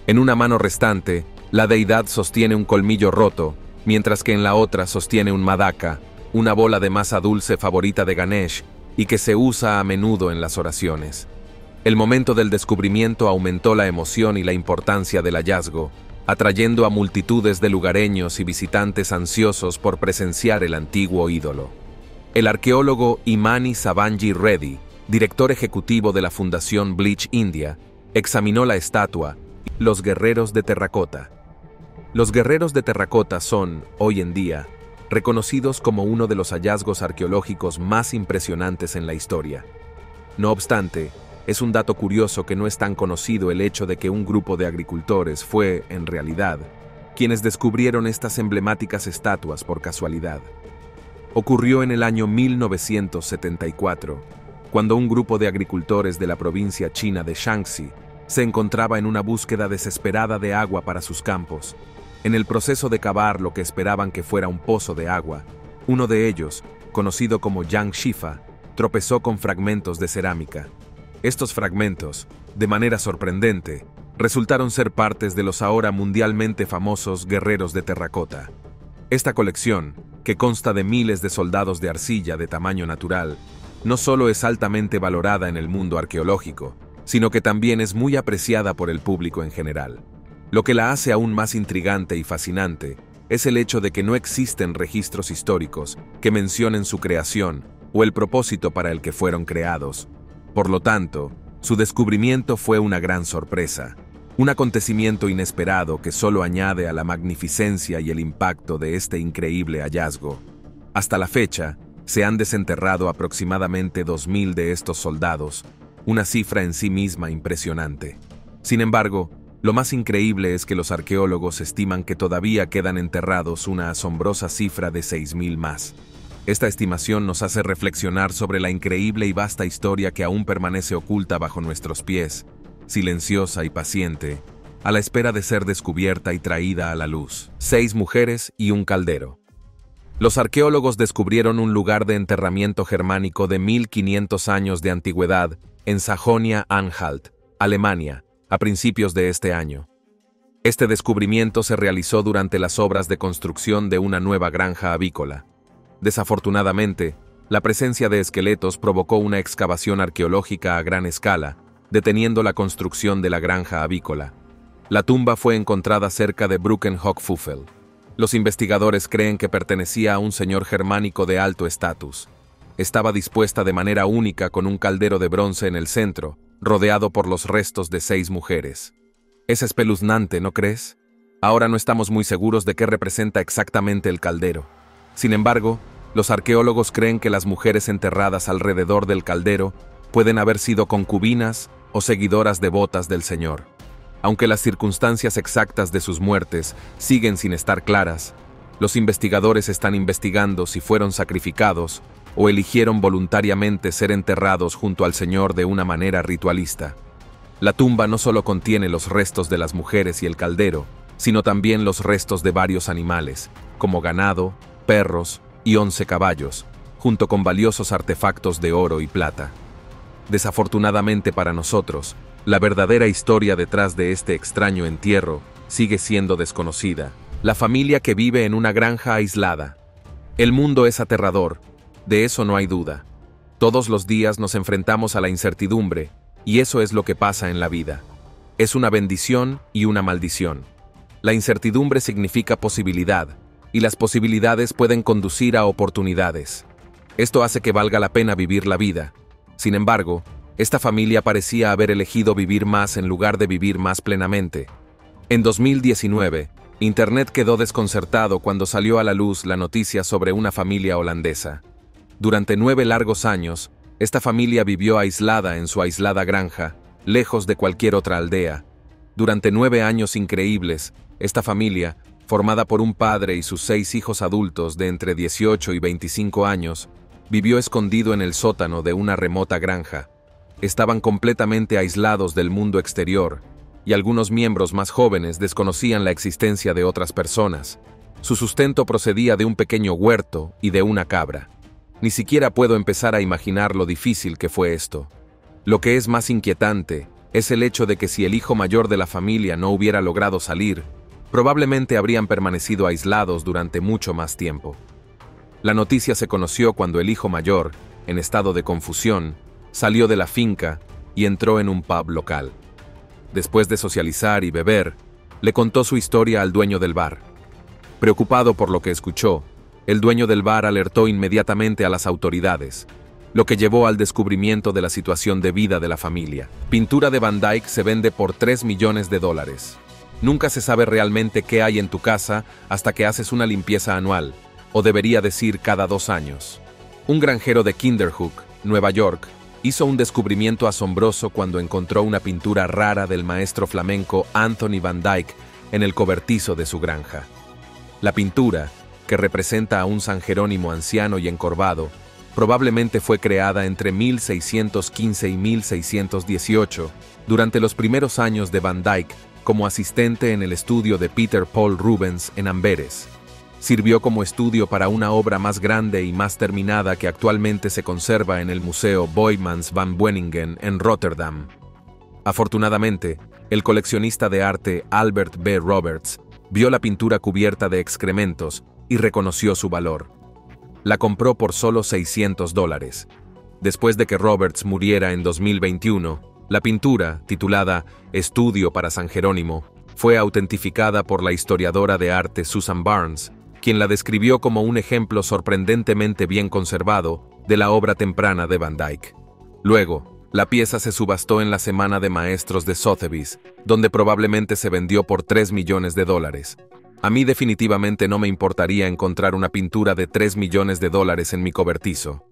Speaker 1: En una mano restante, la deidad sostiene un colmillo roto, mientras que en la otra sostiene un madaka, una bola de masa dulce favorita de Ganesh y que se usa a menudo en las oraciones. El momento del descubrimiento aumentó la emoción y la importancia del hallazgo, atrayendo a multitudes de lugareños y visitantes ansiosos por presenciar el antiguo ídolo. El arqueólogo Imani Sabanji Reddy, director ejecutivo de la Fundación Bleach India, examinó la estatua. Los guerreros de terracota. Los guerreros de terracota son, hoy en día, reconocidos como uno de los hallazgos arqueológicos más impresionantes en la historia. No obstante, es un dato curioso que no es tan conocido el hecho de que un grupo de agricultores fue, en realidad, quienes descubrieron estas emblemáticas estatuas por casualidad. Ocurrió en el año 1974, cuando un grupo de agricultores de la provincia china de Shanxi se encontraba en una búsqueda desesperada de agua para sus campos. En el proceso de cavar lo que esperaban que fuera un pozo de agua, uno de ellos, conocido como Yang Shifa, tropezó con fragmentos de cerámica. Estos fragmentos, de manera sorprendente, resultaron ser partes de los ahora mundialmente famosos guerreros de terracota. Esta colección, que consta de miles de soldados de arcilla de tamaño natural, no solo es altamente valorada en el mundo arqueológico, sino que también es muy apreciada por el público en general. Lo que la hace aún más intrigante y fascinante es el hecho de que no existen registros históricos que mencionen su creación o el propósito para el que fueron creados. Por lo tanto, su descubrimiento fue una gran sorpresa, un acontecimiento inesperado que solo añade a la magnificencia y el impacto de este increíble hallazgo. Hasta la fecha, se han desenterrado aproximadamente 2.000 de estos soldados, una cifra en sí misma impresionante. Sin embargo, lo más increíble es que los arqueólogos estiman que todavía quedan enterrados una asombrosa cifra de 6.000 más. Esta estimación nos hace reflexionar sobre la increíble y vasta historia que aún permanece oculta bajo nuestros pies, silenciosa y paciente, a la espera de ser descubierta y traída a la luz. 6 mujeres y un caldero. Los arqueólogos descubrieron un lugar de enterramiento germánico de 1500 años de antigüedad en Sajonia-Anhalt, Alemania, a principios de este año. Este descubrimiento se realizó durante las obras de construcción de una nueva granja avícola. Desafortunadamente, la presencia de esqueletos provocó una excavación arqueológica a gran escala, deteniendo la construcción de la granja avícola. La tumba fue encontrada cerca de Brückenhochpfuffel. Los investigadores creen que pertenecía a un señor germánico de alto estatus. Estaba dispuesta de manera única con un caldero de bronce en el centro, rodeado por los restos de 6 mujeres. Es espeluznante, ¿no crees? Ahora no estamos muy seguros de qué representa exactamente el caldero. Sin embargo, los arqueólogos creen que las mujeres enterradas alrededor del caldero pueden haber sido concubinas o seguidoras devotas del Señor. Aunque las circunstancias exactas de sus muertes siguen sin estar claras, los investigadores están investigando si fueron sacrificados o eligieron voluntariamente ser enterrados junto al Señor de una manera ritualista. La tumba no solo contiene los restos de las mujeres y el caldero, sino también los restos de varios animales, como ganado, perros y 11 caballos, junto con valiosos artefactos de oro y plata. Desafortunadamente para nosotros, la verdadera historia detrás de este extraño entierro sigue siendo desconocida. La familia que vive en una granja aislada. El mundo es aterrador, de eso no hay duda. Todos los días nos enfrentamos a la incertidumbre, y eso es lo que pasa en la vida. Es una bendición y una maldición. La incertidumbre significa posibilidad, y las posibilidades pueden conducir a oportunidades. Esto hace que valga la pena vivir la vida. Sin embargo, esta familia parecía haber elegido vivir más en lugar de vivir más plenamente. En 2019, Internet quedó desconcertado cuando salió a la luz la noticia sobre una familia holandesa. Durante 9 largos años, esta familia vivió aislada en su aislada granja, lejos de cualquier otra aldea. Durante 9 años increíbles, esta familia, formada por un padre y sus 6 hijos adultos de entre 18 y 25 años, vivió escondido en el sótano de una remota granja. Estaban completamente aislados del mundo exterior, y algunos miembros más jóvenes desconocían la existencia de otras personas. Su sustento procedía de un pequeño huerto y de una cabra. Ni siquiera puedo empezar a imaginar lo difícil que fue esto. Lo que es más inquietante es el hecho de que si el hijo mayor de la familia no hubiera logrado salir, probablemente habrían permanecido aislados durante mucho más tiempo. La noticia se conoció cuando el hijo mayor, en estado de confusión, salió de la finca y entró en un pub local. Después de socializar y beber, le contó su historia al dueño del bar. Preocupado por lo que escuchó, el dueño del bar alertó inmediatamente a las autoridades, lo que llevó al descubrimiento de la situación de vida de la familia. Pintura de Van Dyke se vende por $3 millones. Nunca se sabe realmente qué hay en tu casa hasta que haces una limpieza anual, o debería decir cada 2 años. Un granjero de Kinderhook, Nueva York, hizo un descubrimiento asombroso cuando encontró una pintura rara del maestro flamenco Anthony Van Dyke en el cobertizo de su granja. La pintura, que representa a un San Jerónimo anciano y encorvado, probablemente fue creada entre 1615 y 1618, durante los primeros años de Van Dyke como asistente en el estudio de Peter Paul Rubens en Amberes. Sirvió como estudio para una obra más grande y más terminada que actualmente se conserva en el Museo Boijmans van Beuningen en Rotterdam. Afortunadamente, el coleccionista de arte Albert B. Roberts vio la pintura cubierta de excrementos y reconoció su valor. La compró por solo $600. Después de que Roberts muriera en 2021, la pintura, titulada Estudio para San Jerónimo, fue autentificada por la historiadora de arte Susan Barnes, quien la describió como un ejemplo sorprendentemente bien conservado de la obra temprana de Van Dyke. Luego, la pieza se subastó en la Semana de Maestros de Sotheby's, donde probablemente se vendió por $3 millones. A mí definitivamente no me importaría encontrar una pintura de $3 millones en mi cobertizo.